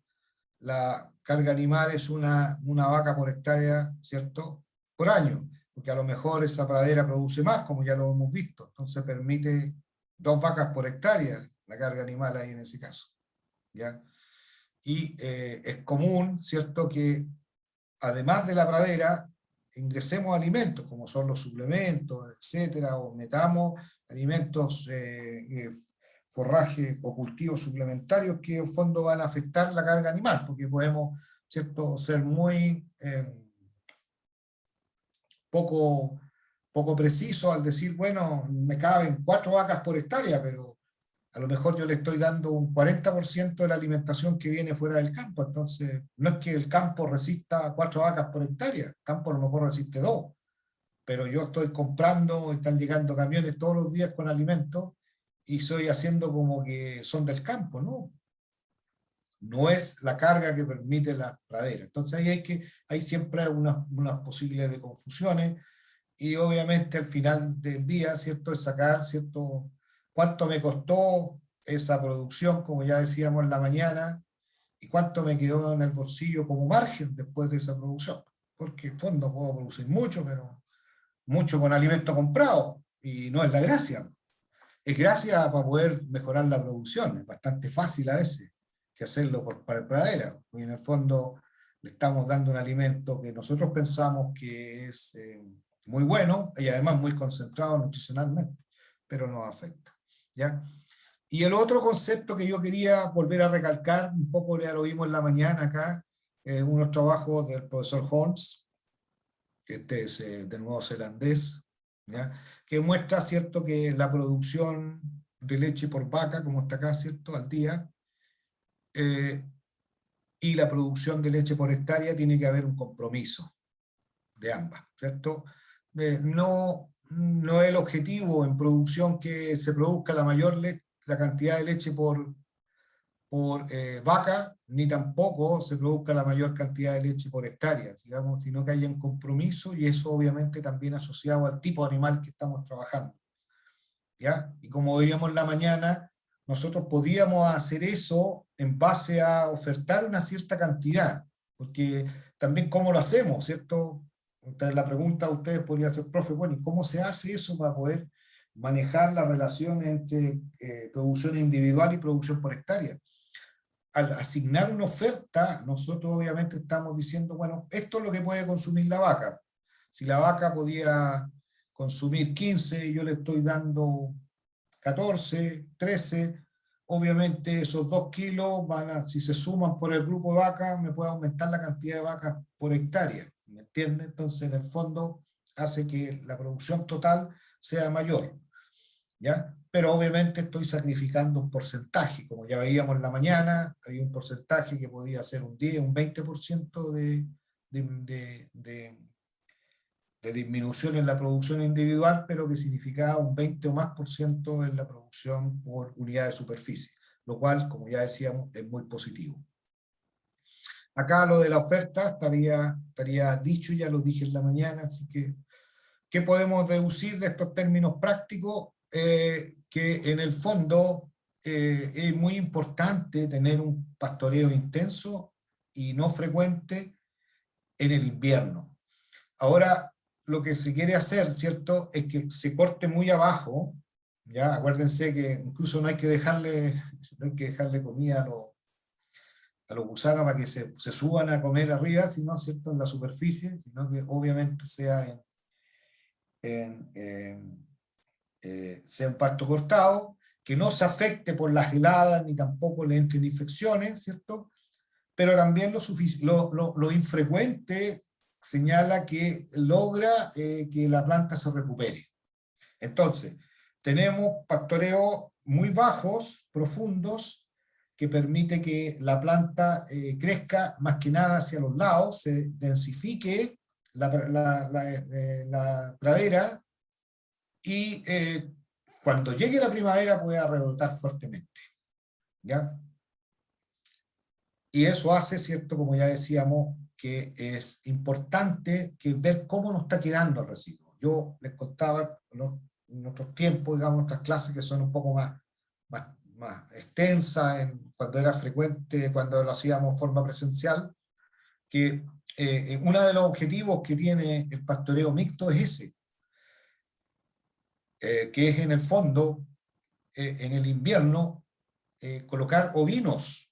la carga animal es una vaca por hectárea, ¿cierto?, por año, porque a lo mejor esa pradera produce más, como ya lo hemos visto, entonces permite 2 vacas por hectárea la carga animal ahí en ese caso, ¿ya? Y es común, ¿cierto?, que además de la pradera ingresemos alimentos, como son los suplementos, etcétera, o metamos alimentos, forraje o cultivos suplementarios que en fondo van a afectar la carga animal, porque podemos, ¿cierto?, ser muy poco precisos al decir, bueno, me caben 4 vacas por hectárea, pero a lo mejor yo le estoy dando un 40% de la alimentación que viene fuera del campo, entonces no es que el campo resista 4 vacas por hectárea, el campo a lo mejor resiste 2, pero yo estoy comprando, están llegando camiones todos los días con alimentos, y estoy haciendo como que son del campo, ¿no? No es la carga que permite la pradera. Entonces ahí hay siempre unas posibilidades de confusiones, y obviamente al final del día, ¿cierto?, es sacar, ¿cierto?, cuánto me costó esa producción, como ya decíamos en la mañana, y cuánto me quedó en el bolsillo como margen después de esa producción. Porque en fondo puedo producir mucho, pero mucho con alimento comprado, y no es la gracia. Es gracia para poder mejorar la producción. Es bastante fácil a veces que hacerlo para pradera, porque en el fondo le estamos dando un alimento que nosotros pensamos que es muy bueno y además muy concentrado nutricionalmente, pero nos afecta, ¿ya? Y el otro concepto que yo quería volver a recalcar, un poco ya lo vimos en la mañana acá, unos trabajos del profesor Holmes, que este es de nuevo zelandés, ¿ya? Que muestra, ¿cierto?, que la producción de leche por vaca, como está acá, ¿cierto?, al día, y la producción de leche por hectárea tiene que haber un compromiso de ambas, ¿cierto? No es el objetivo en producción que se produzca la cantidad de leche por vaca, ni tampoco se produzca la mayor cantidad de leche por hectárea, digamos, sino que haya un compromiso, y eso obviamente también asociado al tipo de animal que estamos trabajando, ¿ya? Y como veíamos en la mañana, nosotros podíamos hacer eso en base a ofertar una cierta cantidad, porque también cómo lo hacemos, ¿cierto? Entonces, la pregunta a ustedes podría ser, profe, bueno, ¿y cómo se hace eso para poder manejar la relación entre producción individual y producción por hectárea? Al asignar una oferta, nosotros obviamente estamos diciendo, bueno, esto es lo que puede consumir la vaca. Si la vaca podía consumir 15 y yo le estoy dando 14, 13, obviamente esos 2 kilos si se suman por el grupo de vacas, me puede aumentar la cantidad de vacas por hectárea, ¿me entiende? Entonces, en el fondo, hace que la producción total sea mayor, ¿ya? Pero obviamente estoy sacrificando un porcentaje, como ya veíamos en la mañana, había un porcentaje que podía ser un 10, un 20% de disminución en la producción individual, pero que significaba un 20 o más por ciento en la producción por unidad de superficie, lo cual, como ya decíamos, es muy positivo. Acá lo de la oferta estaría dicho, ya lo dije en la mañana, así que, ¿qué podemos deducir de estos términos prácticos? Que en el fondo es muy importante tener un pastoreo intenso y no frecuente en el invierno. Ahora, lo que se quiere hacer, ¿cierto?, es que se corte muy abajo, ¿ya? Acuérdense que incluso no hay que dejarle comida a los gusanos para que se suban a comer arriba, sino, ¿cierto?, en la superficie, sino que obviamente sea sea un pasto cortado, que no se afecte por las heladas, ni tampoco le entren infecciones, ¿cierto? Pero también lo infrecuente señala que logra que la planta se recupere. Entonces, tenemos pastoreos muy bajos, profundos, que permite que la planta crezca más que nada hacia los lados, se densifique la pradera, y cuando llegue la primavera pueda rebrotar fuertemente, ¿ya? Y eso hace, ¿cierto?, como ya decíamos, que es importante ver cómo nos está quedando el residuo. Yo les contaba, ¿no?, en otros tiempos, digamos, estas clases que son un poco más extensas, cuando era frecuente, cuando lo hacíamos de forma presencial, que uno de los objetivos que tiene el pastoreo mixto es ese, que es en el fondo, en el invierno, colocar ovinos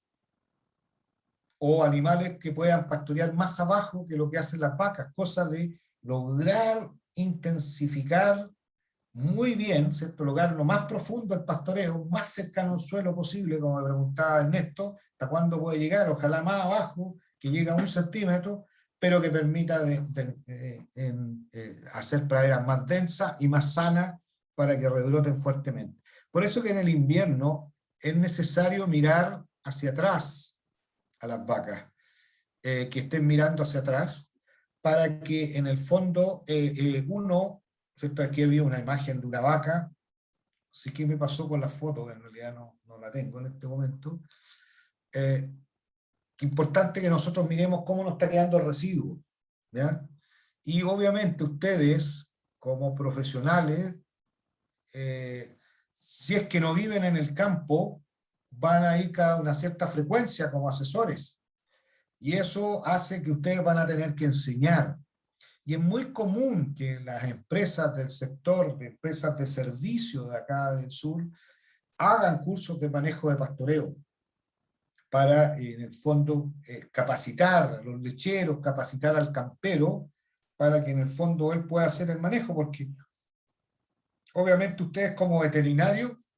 o animales que puedan pastorear más abajo que lo que hacen las vacas, cosa de lograr intensificar muy bien, ¿cierto?, lograr lo más profundo el pastoreo, más cercano al suelo posible, como me preguntaba Ernesto, hasta cuándo puede llegar, ojalá más abajo, que llegue a 1 centímetro, pero que permita hacer praderas más densas y más sanas para que rebroten fuertemente. Por eso que en el invierno es necesario mirar hacia atrás a las vacas, que estén mirando hacia atrás, para que en el fondo uno, ¿cierto? Aquí había una imagen de una vaca, así que me pasó con la foto, que en realidad no la tengo en este momento. Que importante que nosotros miremos cómo nos está quedando el residuo, ¿ya? Y obviamente ustedes, como profesionales, si es que no viven en el campo, van a ir cada una cierta frecuencia como asesores. Y eso hace que ustedes van a tener que enseñar. Y es muy común que las empresas del sector, de empresas de servicio de acá del sur, hagan cursos de manejo de pastoreo para, en el fondo, capacitar a los lecheros, capacitar al campero, para que en el fondo él pueda hacer el manejo, porque obviamente ustedes como veterinarios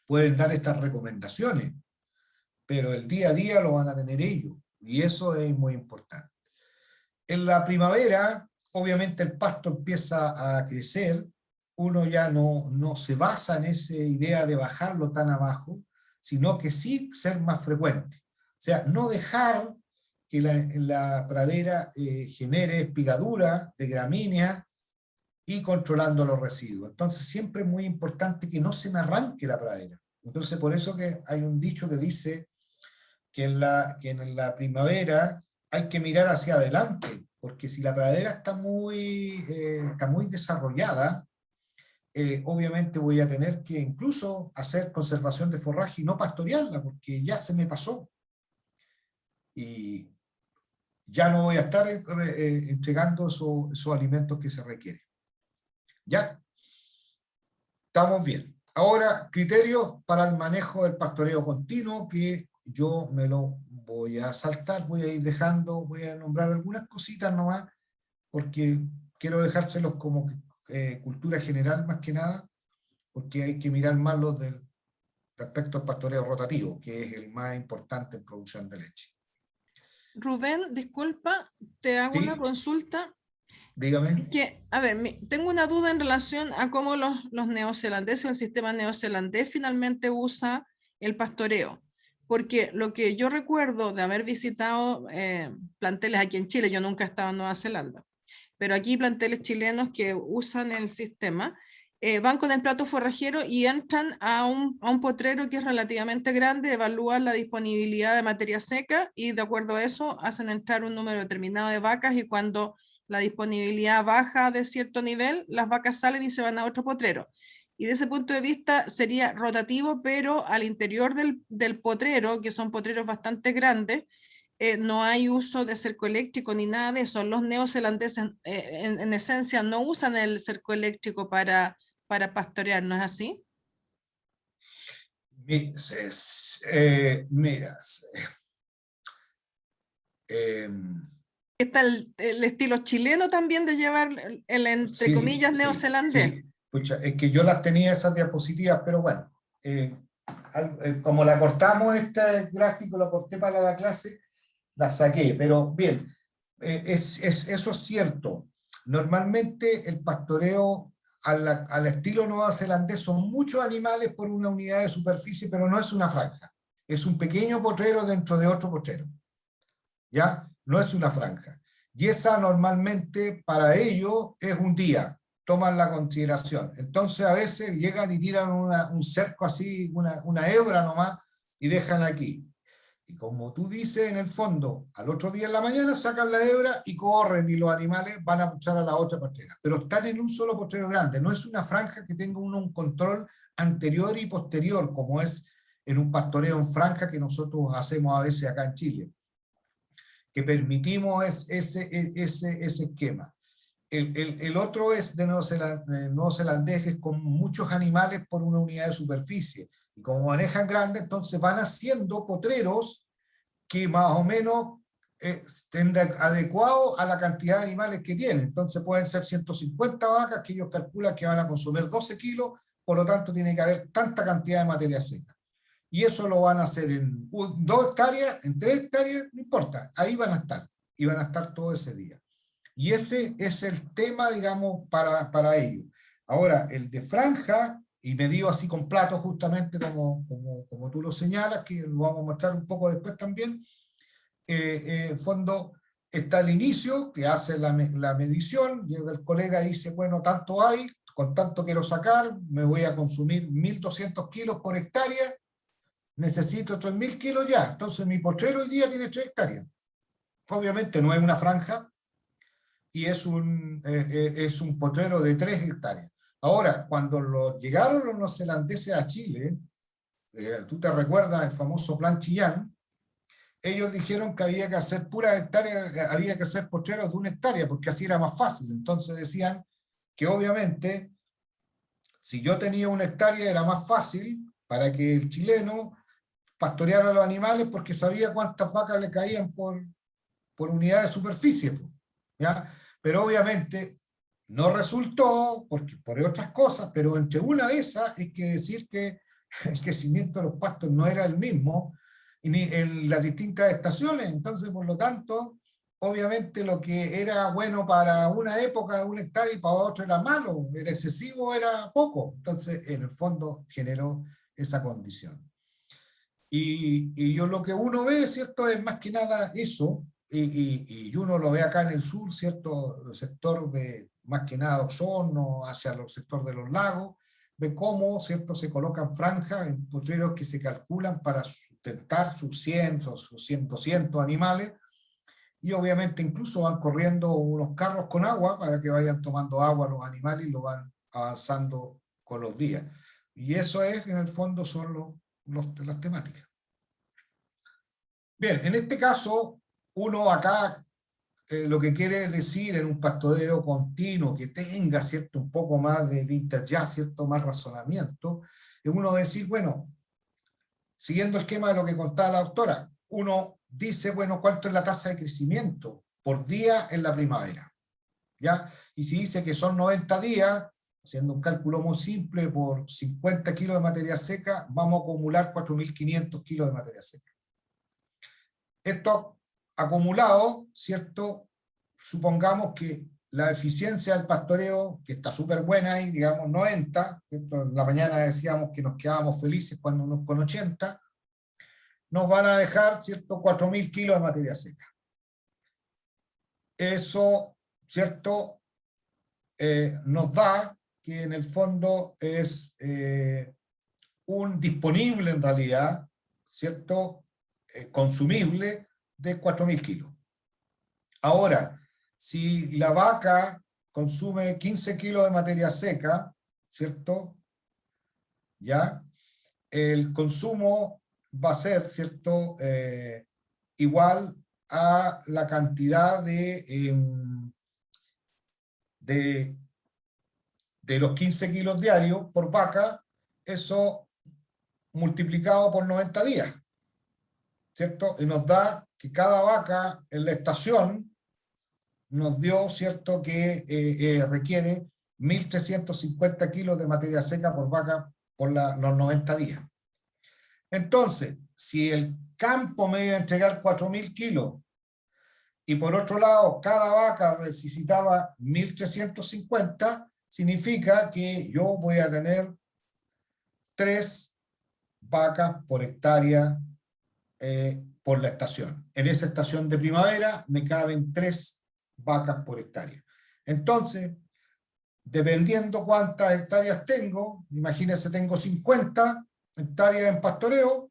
pueden dar estas recomendaciones, pero el día a día lo van a tener ellos, y eso es muy importante. En la primavera, obviamente el pasto empieza a crecer, uno ya no se basa en esa idea de bajarlo tan abajo, sino que sí ser más frecuente. O sea, no dejar que la pradera genere pigadura de gramíneas y controlando los residuos. Entonces siempre es muy importante que no se me arranque la pradera. Entonces por eso que hay un dicho que dice que en la primavera hay que mirar hacia adelante, porque si la pradera está muy desarrollada, obviamente voy a tener que incluso hacer conservación de forraje y no pastorearla, porque ya se me pasó. Y ya no voy a estar entregando esos alimentos que se requieren. ¿Ya? Estamos bien. Ahora, criterios para el manejo del pastoreo continuo, que yo me lo voy a saltar, voy a ir dejando, voy a nombrar algunas cositas nomás, porque quiero dejárselos como cultura general más que nada, porque hay que mirar más los del respecto al pastoreo rotativo, que es el más importante en producción de leche. Rubén, disculpa, te hago ¿Sí? una consulta. Dígame. Que, a ver, tengo una duda en relación a cómo los neozelandeses, el sistema neozelandés finalmente usa el pastoreo. Porque lo que yo recuerdo de haber visitado planteles aquí en Chile, yo nunca he estado en Nueva Zelanda, pero aquí planteles chilenos que usan el sistema, van con el plato forrajero y entran a un potrero que es relativamente grande, evalúan la disponibilidad de materia seca y de acuerdo a eso hacen entrar un número determinado de vacas y cuando la disponibilidad baja de cierto nivel, las vacas salen y se van a otro potrero. Y de ese punto de vista sería rotativo, pero al interior del potrero, que son potreros bastante grandes, no hay uso de cerco eléctrico ni nada de eso. Los neozelandeses en esencia no usan el cerco eléctrico para pastorear, ¿no es así? Mira, Está el estilo chileno también de llevar el entre sí, comillas sí, neozelandés. sí. Pucha, es que yo las tenía esas diapositivas, pero bueno, como la cortamos, este gráfico lo corté para la clase, la saqué, pero bien, eso es cierto. Normalmente el pastoreo al estilo neozelandés son muchos animales por una unidad de superficie, pero no es una franja. Es un pequeño potrero dentro de otro potrero. ¿Ya? No es una franja. Y esa normalmente para ellos es un día, toman la consideración. Entonces a veces llegan y tiran un cerco así, una hebra nomás, y dejan aquí. Y como tú dices, en el fondo, al otro día en la mañana sacan la hebra y corren y los animales van a puchar a la otra potrera. Pero están en un solo potrero grande, no es una franja que tenga uno un control anterior y posterior, como es en un pastoreo en franja que nosotros hacemos a veces acá en Chile, que permitimos ese esquema. El otro es de neozelandés, que es con muchos animales por una unidad de superficie. Y como manejan grandes, entonces van haciendo potreros que más o menos estén adecuados a la cantidad de animales que tienen. Entonces pueden ser 150 vacas que ellos calculan que van a consumir 12 kilos, por lo tanto tiene que haber tanta cantidad de materia seca. Y eso lo van a hacer en 2 hectáreas, en 3 hectáreas, no importa, ahí van a estar, y van a estar todo ese día. Y ese es el tema, digamos, para ellos. Ahora, el de franja, y medido así con platos justamente como tú lo señalas, que lo vamos a mostrar un poco después también, en fondo está el inicio, que hace la medición, llega el colega y dice, bueno, tanto hay, con tanto quiero sacar, me voy a consumir 1.200 kilos por hectárea, necesito 3.000 kilos ya, entonces mi potrero hoy día tiene 3 hectáreas. Obviamente no es una franja, y es un potrero de 3 hectáreas. Ahora, cuando llegaron los neozelandeses a Chile, tú te recuerdas el famoso Plan Chillán, ellos dijeron que había que hacer puras hectáreas, había que hacer potreros de 1 hectárea, porque así era más fácil. Entonces decían que obviamente, si yo tenía 1 hectárea era más fácil para que el chileno pastoreara a los animales, porque sabía cuántas vacas le caían por unidad de superficie, ¿ya? Pero obviamente no resultó, porque por otras cosas, pero entre una de esas es que decir que el crecimiento de los pastos no era el mismo ni en las distintas estaciones. Entonces, por lo tanto, obviamente lo que era bueno para una época, 1 hectárea, y para otro era malo, era excesivo, era poco. Entonces, en el fondo, generó esa condición. Y yo lo que uno ve, ¿cierto?, es más que nada eso, y uno lo ve acá en el sur, ¿cierto?, el sector de, más que nada, Osorno, hacia el sector de los lagos, ve cómo, ¿cierto?, se colocan franjas en potreros que se calculan para sustentar sus 100, sus 100, 200 animales, y obviamente incluso van corriendo unos carros con agua para que vayan tomando agua los animales y lo van avanzando con los días. Y eso es, en el fondo, son las temáticas. Bien, en este caso, uno acá lo que quiere decir en un pastoreo continuo que tenga, ¿cierto?, un poco más de vintage, ya, ¿cierto?, más razonamiento, es uno decir, bueno, siguiendo el esquema de lo que contaba la doctora, uno dice, bueno, ¿cuánto es la tasa de crecimiento por día en la primavera? ¿Ya? Y si dice que son 90 días, haciendo un cálculo muy simple, por 50 kilos de materia seca, vamos a acumular 4.500 kilos de materia seca. Esto acumulado, ¿cierto? Supongamos que la eficiencia del pastoreo, que está súper buena ahí, digamos 90, ¿cierto? En la mañana decíamos que nos quedábamos felices cuando unos con 80, nos van a dejar, ¿cierto?, 4.000 kilos de materia seca. Eso, ¿cierto?, nos da que en el fondo es un disponible en realidad, ¿cierto?, consumible de 4.000 kilos. Ahora, si la vaca consume 15 kilos de materia seca, ¿cierto?, ya, el consumo va a ser, ¿cierto?, igual a la cantidad de los 15 kilos diarios por vaca, eso multiplicado por 90 días, ¿cierto? Y nos da que cada vaca en la estación nos dio, ¿cierto?, que requiere 1.350 kilos de materia seca por vaca por los 90 días. Entonces, si el campo me iba a entregar 4.000 kilos y por otro lado cada vaca necesitaba 1.350, significa que yo voy a tener 3 vacas por hectárea por la estación. En esa estación de primavera me caben 3 vacas por hectárea. Entonces, dependiendo cuántas hectáreas tengo, imagínense, tengo 50 hectáreas en pastoreo,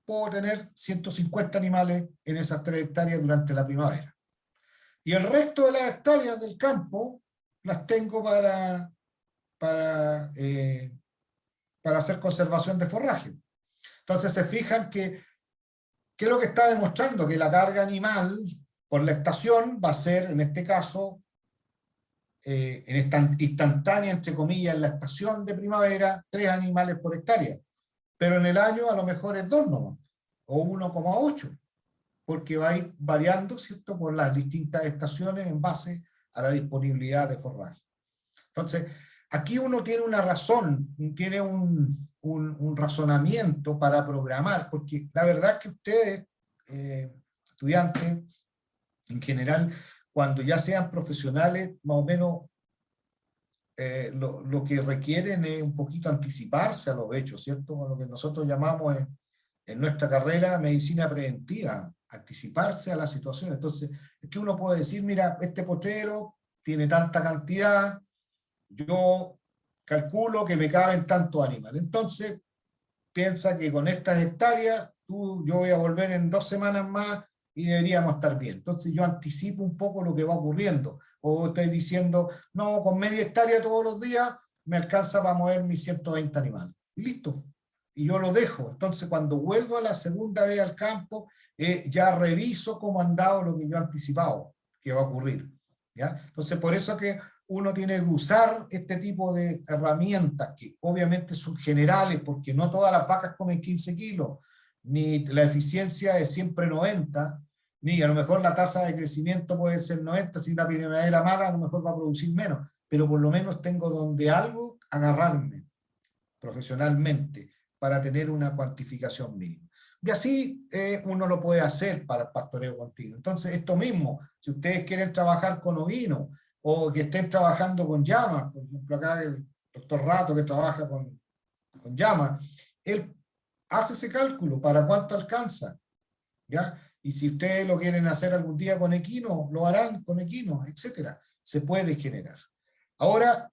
puedo tener 150 animales en esas 3 hectáreas durante la primavera. Y el resto de las hectáreas del campo las tengo para hacer conservación de forraje. Entonces se fijan que, ¿qué es lo que está demostrando? Que la carga animal por la estación va a ser, en este caso, en esta instantánea, entre comillas, en la estación de primavera, 3 animales por hectárea. Pero en el año a lo mejor es 2 nomás, o 1,8, porque va a ir variando, ¿cierto?, por las distintas estaciones en base a la disponibilidad de forraje. Entonces, aquí uno tiene una razón, tiene un razonamiento para programar, porque la verdad es que ustedes, estudiantes, en general, cuando ya sean profesionales, más o menos lo que requieren es un poquito anticiparse a los hechos, ¿cierto? Lo que nosotros llamamos en nuestra carrera medicina preventiva, anticiparse a la situación. Entonces, es que uno puede decir, mira, este potrero tiene tanta cantidad, yo calculo que me caben tantos animales. Entonces, piensa que con estas hectáreas, yo voy a volver en 2 semanas más y deberíamos estar bien. Entonces yo anticipo un poco lo que va ocurriendo. o estoy diciendo, no, con media hectárea todos los días me alcanza para mover mis 120 animales. Y listo. Y yo lo dejo. Entonces, cuando vuelvo a la segunda vez al campo, ya reviso cómo han dado lo que yo he anticipado que va a ocurrir. ¿Ya? Entonces, por eso que uno tiene que usar este tipo de herramientas, que obviamente son generales, porque no todas las vacas comen 15 kilos, ni la eficiencia es siempre 90, ni a lo mejor la tasa de crecimiento puede ser 90, si una primavera mala a lo mejor va a producir menos, pero por lo menos tengo donde algo agarrarme profesionalmente para tener una cuantificación mínima. Y así uno lo puede hacer para el pastoreo continuo. Entonces, esto mismo, si ustedes quieren trabajar con ovino, o que estén trabajando con llamas, por ejemplo acá el doctor Rato que trabaja con llamas, él hace ese cálculo para cuánto alcanza, ¿ya? Y si ustedes lo quieren hacer algún día con equino, lo harán con equino, etcétera. Se puede generar. Ahora,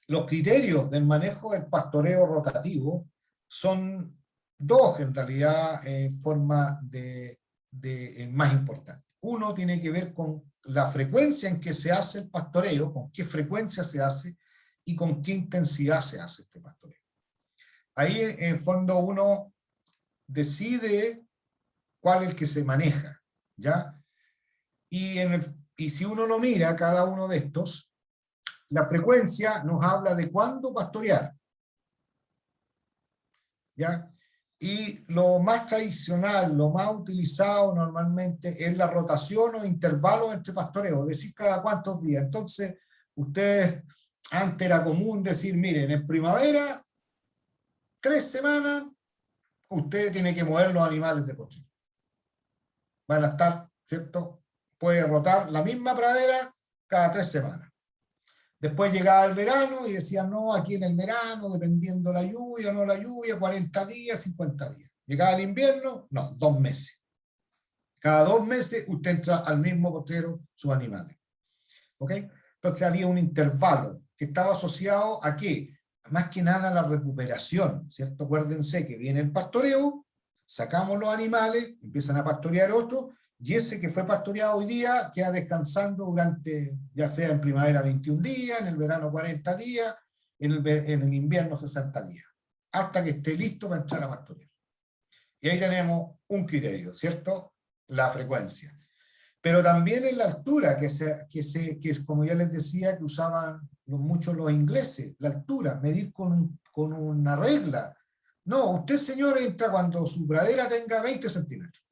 los criterios del manejo del pastoreo rotativo son dos, en realidad, en forma más importante. Uno tiene que ver con la frecuencia en que se hace el pastoreo, con qué frecuencia se hace y con qué intensidad se hace este pastoreo. Ahí, en el fondo, uno decide cuál es el que se maneja, ¿ya? Y si uno lo mira, cada uno de estos, la frecuencia nos habla de cuándo pastorear, ¿ya? Y lo más tradicional, lo más utilizado normalmente es la rotación o intervalo entre pastoreos, es decir, cada cuántos días. Entonces, ustedes, antes era común decir, miren, en primavera, 3 semanas, usted tiene que mover los animales de cochero. Van a estar, ¿cierto? Puede rotar la misma pradera cada 3 semanas. Después llegaba el verano y decían, no, aquí en el verano, dependiendo la lluvia, no la lluvia, 40 días, 50 días. Llegaba el invierno, no, 2 meses. Cada 2 meses usted entra al mismo cochero sus animales. ¿Ok? Entonces había un intervalo que estaba asociado a qué? Más que nada a la recuperación, ¿cierto? Acuérdense que viene el pastoreo, sacamos los animales, empiezan a pastorear otros, y ese que fue pastoreado hoy día queda descansando durante, ya sea en primavera 21 días, en el verano 40 días, en el invierno 60 días, hasta que esté listo para entrar a pastorear. Y ahí tenemos un criterio, ¿cierto? La frecuencia. Pero también en la altura, que es como ya les decía, que usaban mucho los ingleses, la altura, medir con una regla. No, usted, señor, entra cuando su pradera tenga 20 centímetros.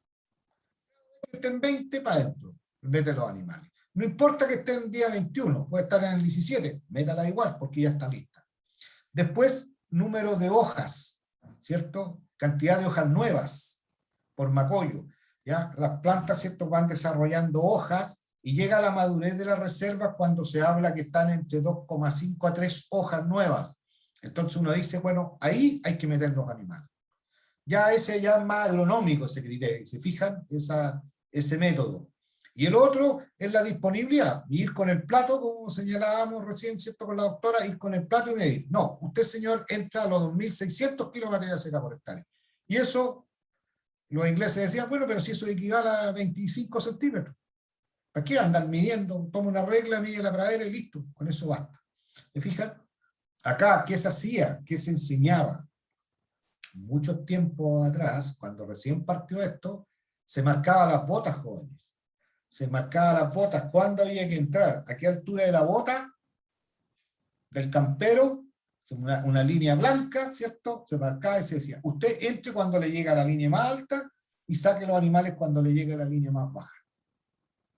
Estén 20 para adentro, mete los animales. No importa que esté en día 21, puede estar en el 17, métala igual porque ya está lista. Después, número de hojas, ¿cierto? Cantidad de hojas nuevas por macollo. ¿Ya? Las plantas, ¿cierto?, van desarrollando hojas y llega a la madurez de las reservas cuando se habla que están entre 2,5 a 3 hojas nuevas. Entonces uno dice, bueno, ahí hay que meter los animales. Ya ese ya es más agronómico ese criterio, ¿se fijan? Ese método. Y el otro es la disponibilidad, ir con el plato, como señalábamos recién, ¿cierto?, con la doctora, ir con el plato y medir. No, usted, señor, entra a los 2.600 kilos de materia seca por hectárea. Y eso, los ingleses decían, bueno, pero si eso equivale a 25 centímetros. ¿Para qué andan midiendo? Toma una regla, mide la pradera y listo, con eso basta. ¿Se fijan? Acá, ¿qué se hacía? ¿Qué se enseñaba? Mucho tiempo atrás, cuando recién partió esto, se marcaban las botas, jóvenes. Se marcaban las botas, ¿cuándo había que entrar? ¿A qué altura de la bota del campero? Una línea blanca, ¿cierto? Se marcaba y se decía, usted entre cuando le llega a la línea más alta y saque los animales cuando le llegue a la línea más baja.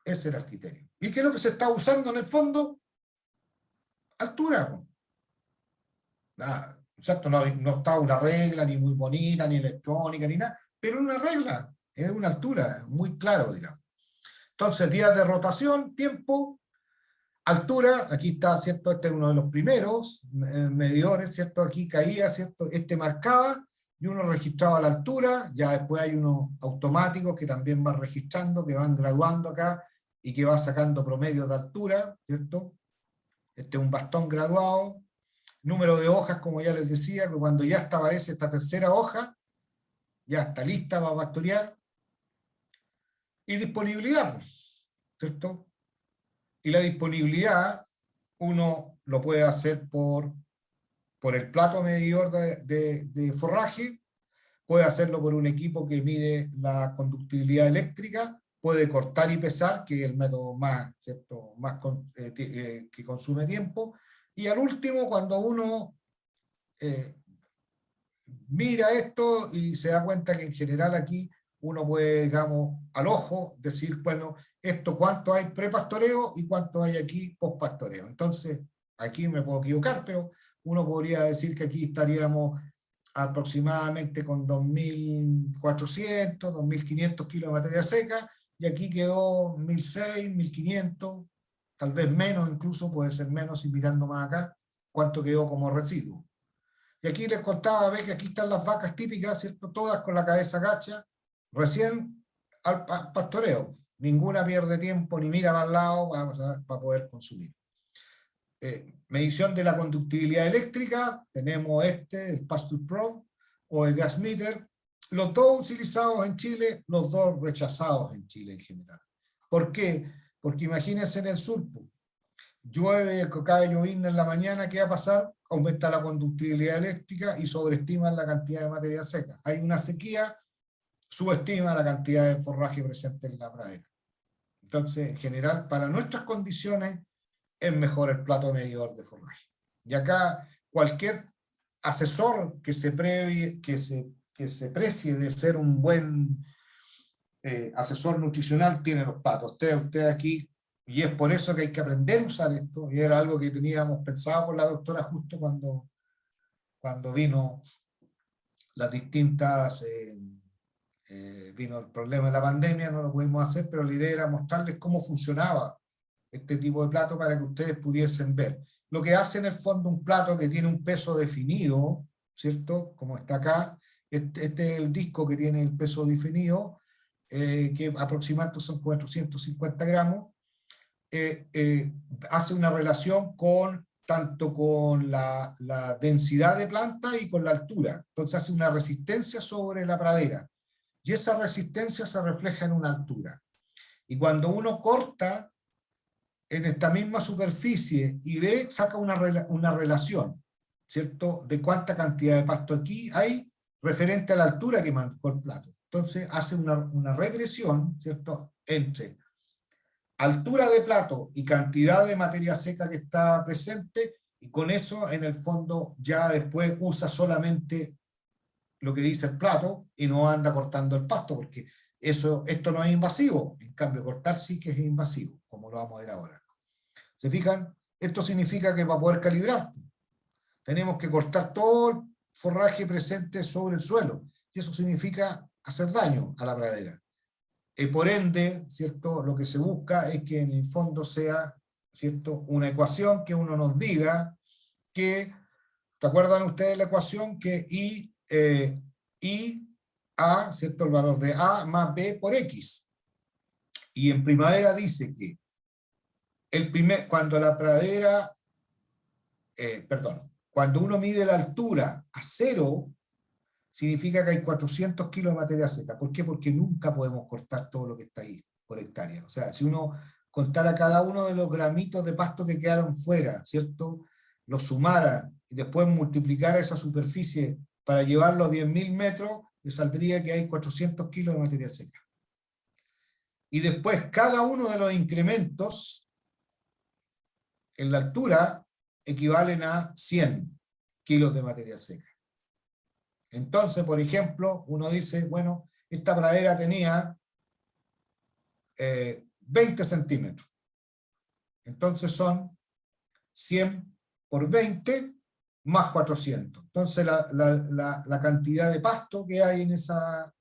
Ese era el criterio. ¿Y qué es lo que se está usando en el fondo? Altura. ¿Cierto? No está una regla ni muy bonita, ni electrónica, ni nada, pero una regla, es una altura, muy claro, digamos. Entonces, días de rotación, tiempo, altura, aquí está, ¿cierto? Este es uno de los primeros medidores, ¿cierto? Aquí caía, ¿cierto? Este marcaba y uno registraba la altura, ya después hay unos automáticos que también van registrando, que van graduando acá y que va sacando promedios de altura, ¿cierto? Este es un bastón graduado. Número de hojas, como ya les decía, que cuando ya aparece esta tercera hoja, ya está lista para pastorear. Y disponibilidad, ¿cierto? Y la disponibilidad, uno lo puede hacer por el plato medidor de forraje, puede hacerlo por un equipo que mide la conductividad eléctrica, puede cortar y pesar, que es el método más, ¿cierto?, que consume tiempo. Y al último, cuando uno mira esto y se da cuenta que en general aquí uno puede, digamos, al ojo, decir, bueno, esto cuánto hay prepastoreo y cuánto hay aquí postpastoreo. Entonces, aquí me puedo equivocar, pero uno podría decir que aquí estaríamos aproximadamente con 2.400, 2.500 kilos de materia seca, y aquí quedó 1.600, 1.500, tal vez menos incluso, puede ser menos, y mirando más acá, cuánto quedó como residuo. Y aquí les contaba, ves que aquí están las vacas típicas, ¿cierto? Todas con la cabeza gacha, recién al pastoreo. Ninguna pierde tiempo ni mira para el lado para poder consumir. Medición de la conductividad eléctrica, tenemos el Pasture Pro o el Gas Meter, los dos utilizados en Chile, los dos rechazados en Chile en general. ¿Por qué? Porque imagínense en el sur, llueve, cae llovizna en la mañana, ¿qué va a pasar? Aumenta la conductividad eléctrica y sobreestiman la cantidad de materia seca. Hay una sequía, subestima la cantidad de forraje presente en la pradera. Entonces, en general, para nuestras condiciones, es mejor el plato medidor de forraje. Y acá, cualquier asesor que se precie de ser un buen asesor nutricional tiene los platos. Usted aquí, y es por eso que hay que aprender a usar esto, y era algo que teníamos pensado con la doctora justo cuando vino las distintas, vino el problema de la pandemia, no lo pudimos hacer, pero la idea era mostrarles cómo funcionaba este tipo de plato para que ustedes pudiesen ver. Lo que hace en el fondo un plato que tiene un peso definido, ¿cierto? Como está acá, este es el disco que tiene el peso definido, que aproximadamente son 450 gramos, hace una relación tanto con la densidad de planta y con la altura. Entonces hace una resistencia sobre la pradera. Y esa resistencia se refleja en una altura. Y cuando uno corta en esta misma superficie y ve, saca una relación, ¿cierto?, de cuánta cantidad de pasto aquí hay referente a la altura que marcó el plato. Entonces hace una regresión, ¿cierto?, entre altura de plato y cantidad de materia seca que está presente, y con eso en el fondo ya después usa solamente lo que dice el plato y no anda cortando el pasto, porque esto no es invasivo. En cambio, cortar sí que es invasivo, como lo vamos a ver ahora. ¿Se fijan? Esto significa que para poder calibrar tenemos que cortar todo el forraje presente sobre el suelo, y eso significa hacer daño a la pradera. Por ende, ¿cierto?, lo que se busca es que en el fondo sea, ¿cierto?, una ecuación que uno nos diga que, ¿te acuerdan ustedes la ecuación? Que A, ¿cierto?, el valor de A más B por X. Y en primavera dice que cuando la pradera, cuando uno mide la altura a 0, significa que hay 400 kilos de materia seca. ¿Por qué? Porque nunca podemos cortar todo lo que está ahí por hectárea. O sea, si uno contara cada uno de los gramitos de pasto que quedaron fuera, ¿cierto?, los sumara y después multiplicara esa superficie para llevarlo a 10.000 metros, le saldría que hay 400 kilos de materia seca. Y después cada uno de los incrementos en la altura equivalen a 100 kilos de materia seca. Entonces, por ejemplo, uno dice, bueno, esta pradera tenía 20 centímetros. Entonces son 100 por 20 más 400. Entonces la cantidad de pasto que hay en esa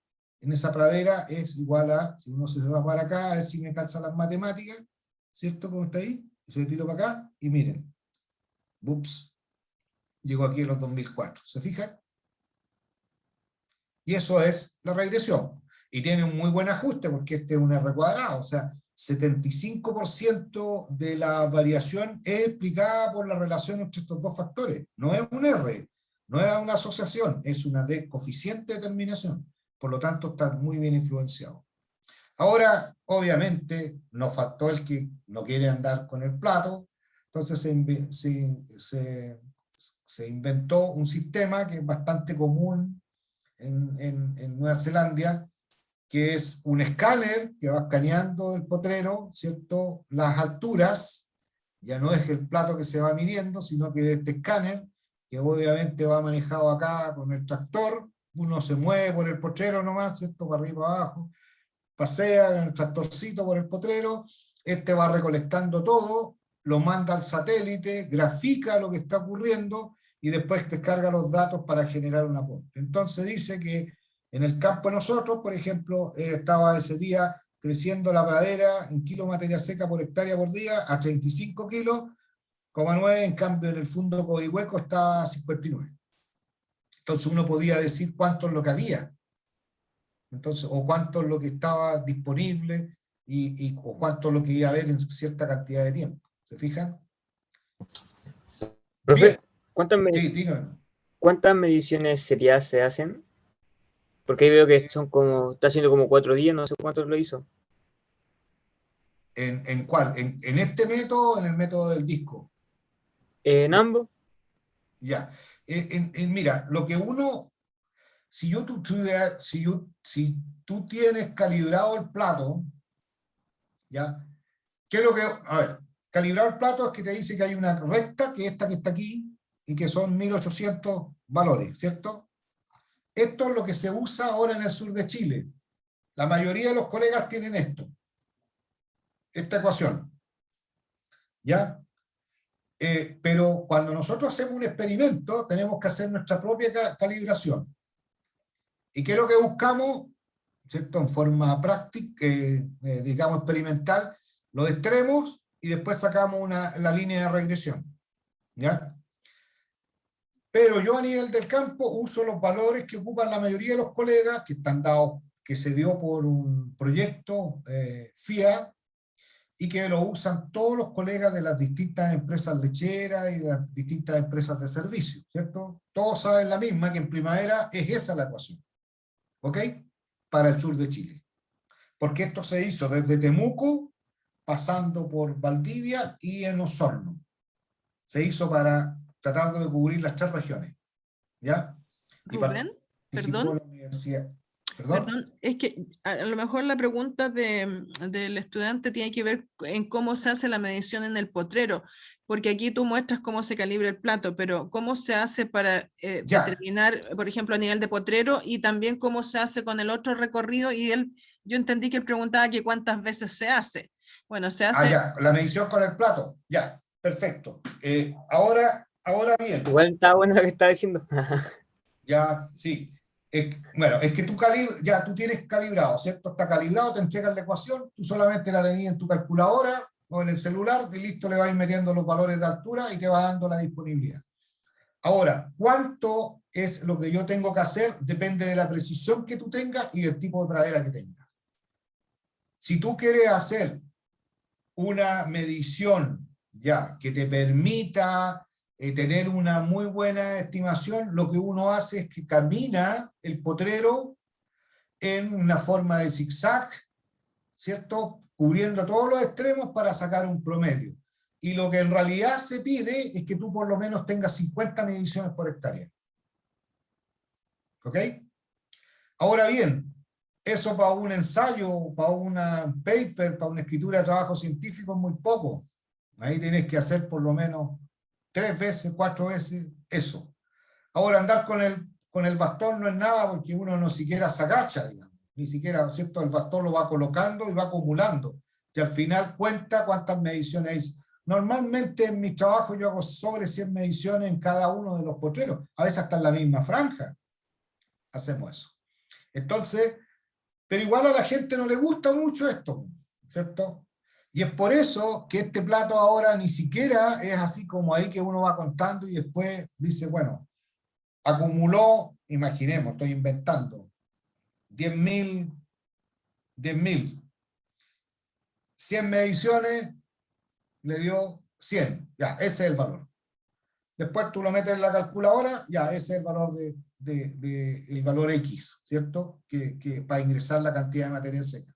pradera es igual a, si uno se va para acá, a ver si me calza las matemáticas, ¿cierto? ¿Cómo está ahí? Se tiro para acá y miren. Ups. Llegó aquí a los 2004. ¿Se fijan? Y eso es la regresión. Y tiene un muy buen ajuste porque este es un R cuadrado. O sea, 75% de la variación es explicada por la relación entre estos dos factores. No es un R, no es una asociación, es una de coeficiente de terminación. Por lo tanto, está muy bien influenciado. Ahora, obviamente, nos faltó el que no quiere andar con el plato, entonces se inventó un sistema que es bastante común en Nueva Zelanda, que es un escáner que va escaneando el potrero, ¿cierto? Las alturas, ya no es el plato que se va midiendo, sino que este escáner, que obviamente va manejado acá con el tractor, uno se mueve por el potrero nomás, ¿cierto? Para arriba, para abajo, pasea en el tractorcito por el potrero, este va recolectando todo, lo manda al satélite, grafica lo que está ocurriendo y después descarga los datos para generar un aporte. Entonces dice que en el campo de nosotros, por ejemplo, estaba ese día creciendo la pradera en kilo materia seca por hectárea por día a 35 kilos, 9, en cambio en el fondo Coihueco está a 59. Entonces uno podía decir cuánto es lo que había. Entonces, o cuánto es lo que estaba disponible o cuánto es lo que iba a haber en cierta cantidad de tiempo. ¿Se fijan? Profe, Bien. ¿cuántas, Sí, díganme. ¿cuántas mediciones serias se hacen? Porque ahí veo que son como, está haciendo como 4 días, no sé cuántos lo hizo. ¿En cuál? ¿En este método o en el método del disco? En ambos, Ya. Mira, lo que uno, si tú tienes calibrado el plato, ¿ya? ¿Qué es lo que, a ver, calibrado el plato es que te dice que hay una recta, que esta que está aquí, y que son 1800 valores, ¿cierto? Esto es lo que se usa ahora en el sur de Chile. La mayoría de los colegas tienen esta ecuación, ¿ya? Pero cuando nosotros hacemos un experimento, tenemos que hacer nuestra propia calibración. ¿Y qué es lo que buscamos? ¿Cierto? En forma práctica, digamos experimental, los extremos y después sacamos la línea de regresión, ¿ya? Pero yo a nivel del campo uso los valores que ocupan la mayoría de los colegas, que están dados, que se dio por un proyecto FIA, y que lo usan todos los colegas de las distintas empresas lecheras y de las distintas empresas de servicio, ¿cierto? Todos saben la misma, que en primavera es esa la ecuación, ¿ok? Para el sur de Chile. Porque esto se hizo desde Temuco, pasando por Valdivia y en Osorno. Se hizo para tratar de cubrir las 3 regiones, ¿ya? Y Rubén, participó perdón. la universidad. ¿Perdón? Perdón, es que a lo mejor la pregunta del estudiante tiene que ver en cómo se hace la medición en el potrero, porque aquí tú muestras cómo se calibra el plato, pero cómo se hace para Ya. determinar, por ejemplo, a nivel de potrero y también cómo se hace con el otro recorrido y yo entendí que él preguntaba que cuántas veces se hace. Bueno, se Ah, hace, ya. La medición con el plato. Ya. Perfecto. Ahora bien. igual estaba bueno lo que estaba diciendo. Ya, sí. Bueno, es que tú tienes calibrado, ¿cierto? Está calibrado, te entregan la ecuación, tú solamente la tenías en tu calculadora o en el celular y listo, le vas metiendo los valores de altura y te va dando la disponibilidad. Ahora, ¿cuánto es lo que yo tengo que hacer? Depende de la precisión que tú tengas y del tipo de pradera que tengas. Si tú quieres hacer una medición ya que te permita tener una muy buena estimación, lo que uno hace es que camina el potrero en una forma de zigzag, ¿cierto? Cubriendo todos los extremos para sacar un promedio. Y lo que en realidad se pide es que tú por lo menos tengas 50 mediciones por hectárea. ¿Ok? Ahora bien, eso para un ensayo, para una paper, para una escritura de trabajo científico es muy poco. Ahí tienes que hacer por lo menos 3 veces, 4 veces eso. Ahora andar con el bastón no es nada porque uno no siquiera se agacha, digamos. Ni siquiera, ¿cierto? El bastón lo va colocando y va acumulando. Y al final cuenta cuántas mediciones hay. Normalmente en mis trabajos yo hago sobre 100 mediciones en cada uno de los potreros. A veces hasta en la misma franja hacemos eso. Entonces, pero igual a la gente no le gusta mucho esto, ¿cierto? Y es por eso que este plato ahora ni siquiera es así como ahí que uno va contando y después dice, bueno, acumuló, imaginemos, estoy inventando, 10.000, 100 mediciones, le dio 100, ya, ese es el valor. Después tú lo metes en la calculadora, ya, ese es el valor el valor X, ¿cierto? Que para ingresar la cantidad de materia seca.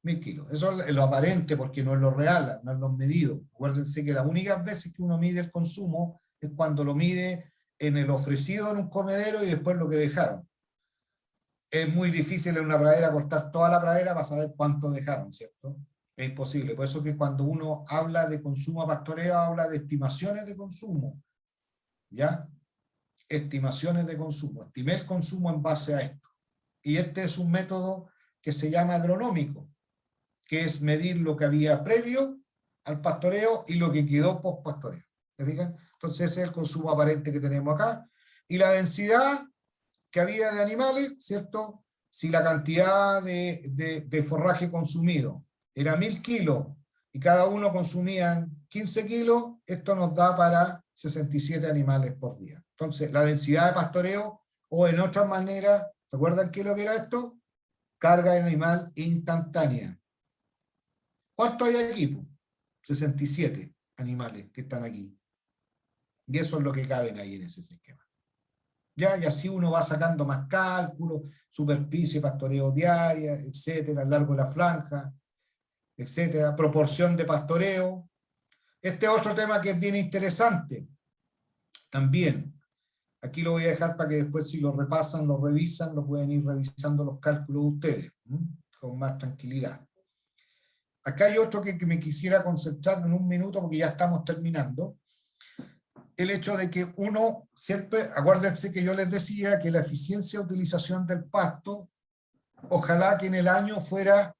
1000 kilos. Eso es lo aparente porque no es lo real, no es lo medido. Acuérdense que las únicas veces que uno mide el consumo es cuando lo mide en el ofrecido en un comedero y después lo que dejaron. Es muy difícil en una pradera cortar toda la pradera para saber cuánto dejaron, ¿cierto? Es imposible. Por eso que cuando uno habla de consumo a pastoreo, habla de estimaciones de consumo. ¿Ya? Estimaciones de consumo. Estimé el consumo en base a esto. Y este es un método que se llama agronómico, que es medir lo que había previo al pastoreo y lo que quedó post pastoreo. ¿Se fijan? Entonces ese es el consumo aparente que tenemos acá. Y la densidad que había de animales, ¿cierto? Si la cantidad de forraje consumido era 1000 kilos y cada uno consumían 15 kilos, esto nos da para 67 animales por día. Entonces, la densidad de pastoreo, o en otra manera, ¿se acuerdan qué es lo que era esto? Carga de animal instantánea. ¿Cuánto hay aquí? 67 animales que están aquí. Y eso es lo que caben ahí en ese esquema. ¿Ya? Y así uno va sacando más cálculos, superficie, pastoreo diaria, etcétera, largo de la franja, etcétera, proporción de pastoreo. Este es otro tema que es bien interesante. También, aquí lo voy a dejar para que después si lo repasan, lo revisan, lo pueden ir revisando los cálculos de ustedes, con más tranquilidad. Acá hay otro que me quisiera concentrar en un minuto porque ya estamos terminando. El hecho de que uno siempre, acuérdense que yo les decía que la eficiencia de utilización del pasto, ojalá que en el año fuera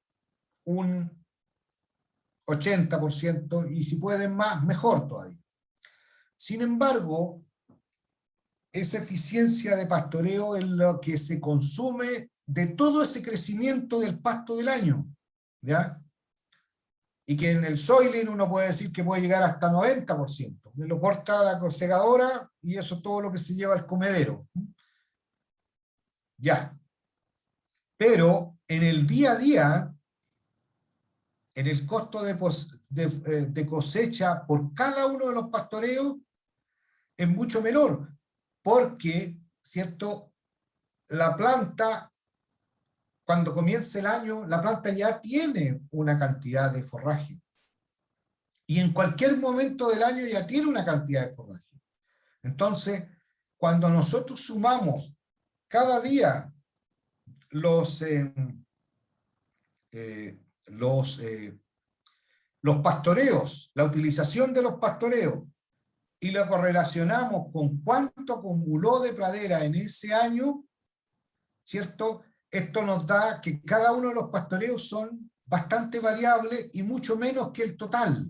un 80%, y si pueden más, mejor todavía. Sin embargo, esa eficiencia de pastoreo es lo que se consume de todo ese crecimiento del pasto del año, ¿ya? Y que en el soiling uno puede decir que puede llegar hasta 90%. Me lo corta la segadora y eso es todo lo que se lleva al comedero. Ya. Pero en el día a día, en el costo de cosecha por cada uno de los pastoreos, es mucho menor, porque, ¿cierto? La planta, cuando comienza el año, la planta ya tiene una cantidad de forraje. Y en cualquier momento del año ya tiene una cantidad de forraje. Entonces, cuando nosotros sumamos cada día los pastoreos, la utilización de los pastoreos, y lo correlacionamos con cuánto acumuló de pradera en ese año, ¿cierto? Esto nos da que cada uno de los pastoreos son bastante variables y mucho menos que el total.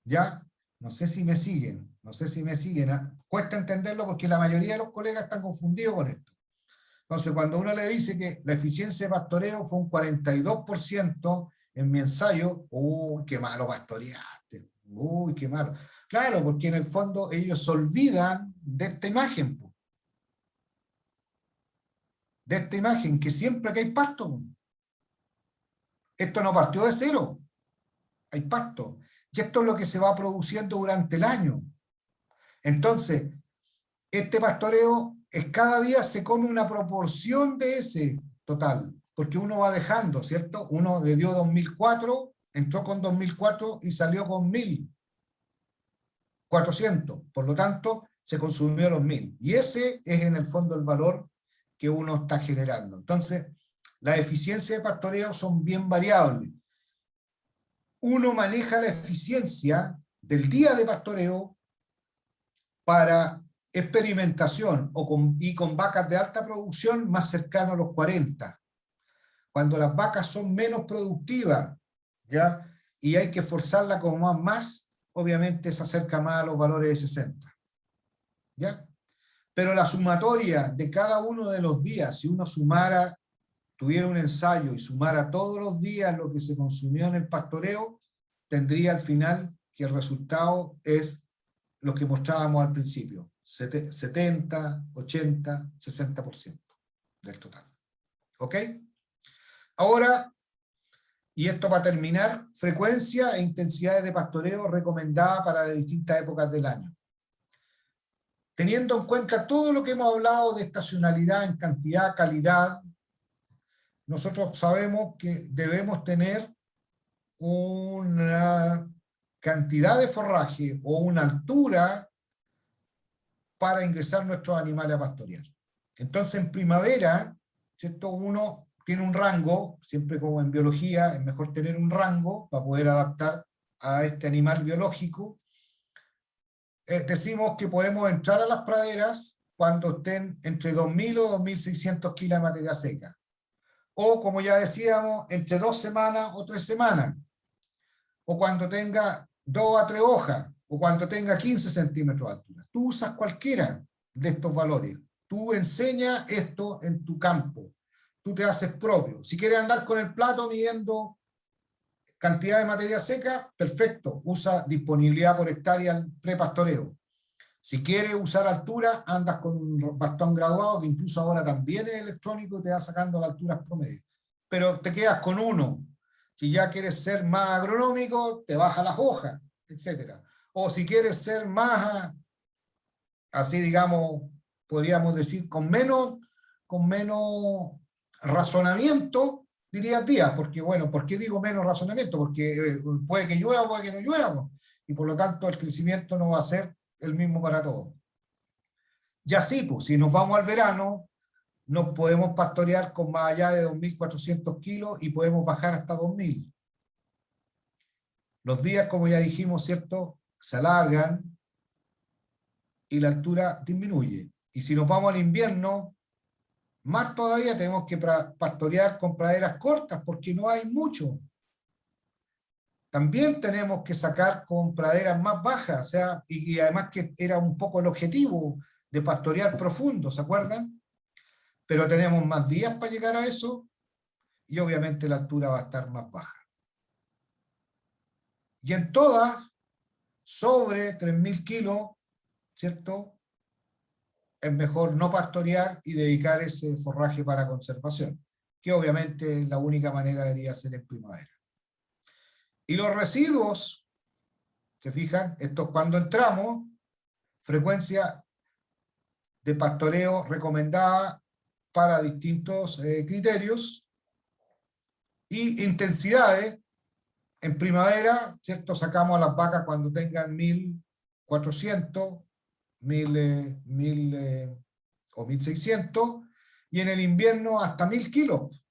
¿Ya? No sé si me siguen, no sé si me siguen. Cuesta entenderlo porque la mayoría de los colegas están confundidos con esto. Entonces, cuando uno le dice que la eficiencia de pastoreo fue un 42% en mi ensayo, ¡uy, qué malo pastoreaste! ¡Uy, qué malo! Claro, porque en el fondo ellos se olvidan de esta imagen. De esta imagen, que siempre que hay pasto. Esto no partió de cero. Hay pasto. Y esto es lo que se va produciendo durante el año. Entonces, este pastoreo es cada día se come una proporción de ese total, porque uno va dejando, ¿cierto? Uno le dio 2004, entró con 2004 y salió con 1400. Por lo tanto, se consumió los 1000. Y ese es en el fondo el valor que uno está generando. Entonces, las eficiencias de pastoreo son bien variables. Uno maneja la eficiencia del día de pastoreo para experimentación y con vacas de alta producción más cercano a los 40. Cuando las vacas son menos productivas, ¿ya? Y hay que forzarla como más, obviamente se acerca más a los valores de 60. ¿Ya? Pero la sumatoria de cada uno de los días, si uno sumara, tuviera un ensayo y sumara todos los días lo que se consumió en el pastoreo, tendría al final que el resultado es lo que mostrábamos al principio, 70, 80, 60% del total. ¿Ok? Ahora, y esto para terminar, frecuencia e intensidades de pastoreo recomendadas para las distintas épocas del año. Teniendo en cuenta todo lo que hemos hablado de estacionalidad en cantidad, calidad, nosotros sabemos que debemos tener una cantidad de forraje o una altura para ingresar nuestros animales a pastorear. Entonces, en primavera, ¿cierto? Uno tiene un rango, siempre como en biología, es mejor tener un rango para poder adaptar a este animal biológico. Decimos que podemos entrar a las praderas cuando estén entre 2.000 o 2.600 kilos de materia seca. O, como ya decíamos, entre 2 semanas o 3 semanas. O cuando tenga 2 a 3 hojas, o cuando tenga 15 centímetros de altura. Tú usas cualquiera de estos valores. Tú enseñas esto en tu campo. Tú te haces propio. Si quieres andar con el plato midiendo cantidad de materia seca, perfecto. Usa disponibilidad por hectárea prepastoreo. Si quieres usar altura, andas con un bastón graduado, que incluso ahora también es electrónico y te va sacando las alturas promedio. Pero te quedas con uno. Si ya quieres ser más agronómico, te baja las hojas, etc. O si quieres ser más, así digamos, podríamos decir, con menos razonamiento, diría Díaz, porque bueno, ¿por qué digo menos razonamiento? Porque puede que llueva, puede que no llueva, y por lo tanto el crecimiento no va a ser el mismo para todos. Ya sí, pues, si nos vamos al verano, nos podemos pastorear con más allá de 2.400 kilos y podemos bajar hasta 2.000. Los días, como ya dijimos, ¿cierto?, se alargan y la altura disminuye. Y si nos vamos al invierno, más todavía tenemos que pastorear con praderas cortas porque no hay mucho. También tenemos que sacar con praderas más bajas, o sea, y además que era un poco el objetivo de pastorear profundo, ¿se acuerdan? Pero tenemos más días para llegar a eso y obviamente la altura va a estar más baja. Y en todas, sobre 3.000 kilos, ¿cierto?, es mejor no pastorear y dedicar ese forraje para conservación, que obviamente la única manera debería ser en primavera. Y los residuos, ¿se fijan? Esto es cuando entramos, frecuencia de pastoreo recomendada para distintos criterios, y intensidades. En primavera, ¿cierto?, sacamos a las vacas cuando tengan 1.400, 1.000 o 1.600, y en el invierno hasta 1.000 kilos.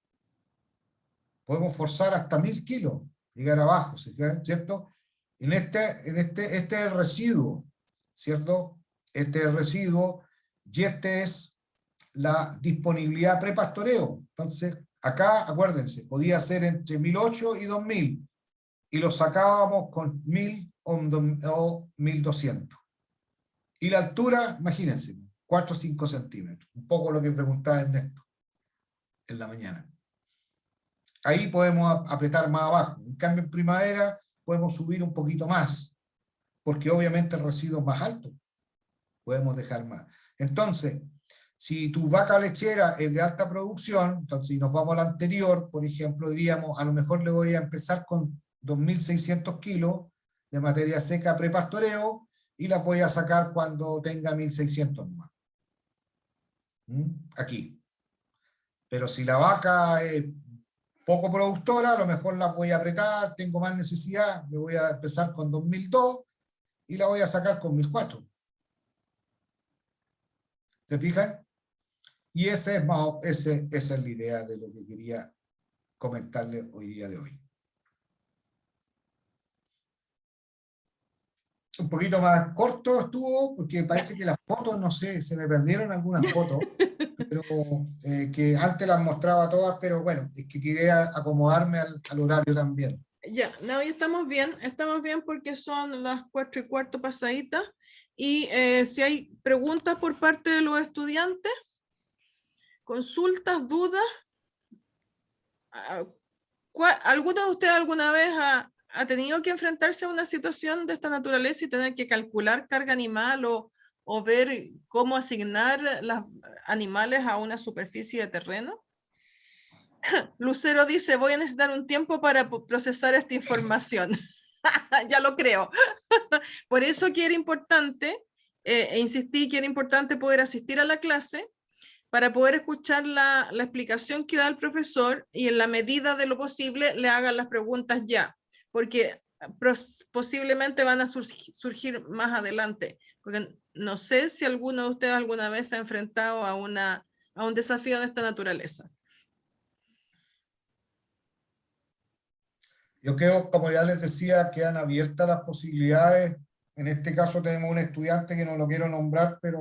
Podemos forzar hasta 1.000 kilos, llegar abajo, ¿cierto? Este es el residuo, ¿cierto? Este es el residuo, y este es la disponibilidad prepastoreo. Entonces, acá, acuérdense, podía ser entre 1.008 y 2.000, y lo sacábamos con 1.000 o 1.200. Y la altura, imagínense, 4 o 5 centímetros, un poco lo que preguntaba Ernesto en la mañana. Ahí podemos apretar más abajo. En cambio, en primavera podemos subir un poquito más, porque obviamente el residuo es más alto. Podemos dejar más. Entonces, si tu vaca lechera es de alta producción, entonces si nos vamos a la anterior, por ejemplo, diríamos, a lo mejor le voy a empezar con 2.600 kilos de materia seca prepastoreo, y las voy a sacar cuando tenga 1.600 más. Aquí. Pero si la vaca es poco productora, a lo mejor las voy a apretar, tengo más necesidad, me voy a empezar con 2.002 y la voy a sacar con 1.004. ¿Se fijan? Y esa es la idea de lo que quería comentarles hoy día de hoy. Un poquito más corto estuvo, porque parece que las fotos, no sé, se me perdieron algunas fotos, pero que antes las mostraba todas, pero bueno, es que quería acomodarme al horario también. Ya, no, ya estamos bien porque son las 4:15 pasaditas, y si hay preguntas por parte de los estudiantes, consultas, dudas, ¿alguno de ustedes alguna vez ha tenido que enfrentarse a una situación de esta naturaleza y tener que calcular carga animal o ver cómo asignar los animales a una superficie de terreno? Lucero dice, voy a necesitar un tiempo para procesar esta información. Ya lo creo. Por eso que era importante, insistí que era importante poder asistir a la clase, para poder escuchar la explicación que da el profesor y en la medida de lo posible le hagan las preguntas ya, porque posiblemente van a surgir más adelante, porque no sé si alguno de ustedes alguna vez se ha enfrentado a un desafío de esta naturaleza. Yo creo, como ya les decía, quedan abiertas las posibilidades. En este caso tenemos un estudiante que no lo quiero nombrar, pero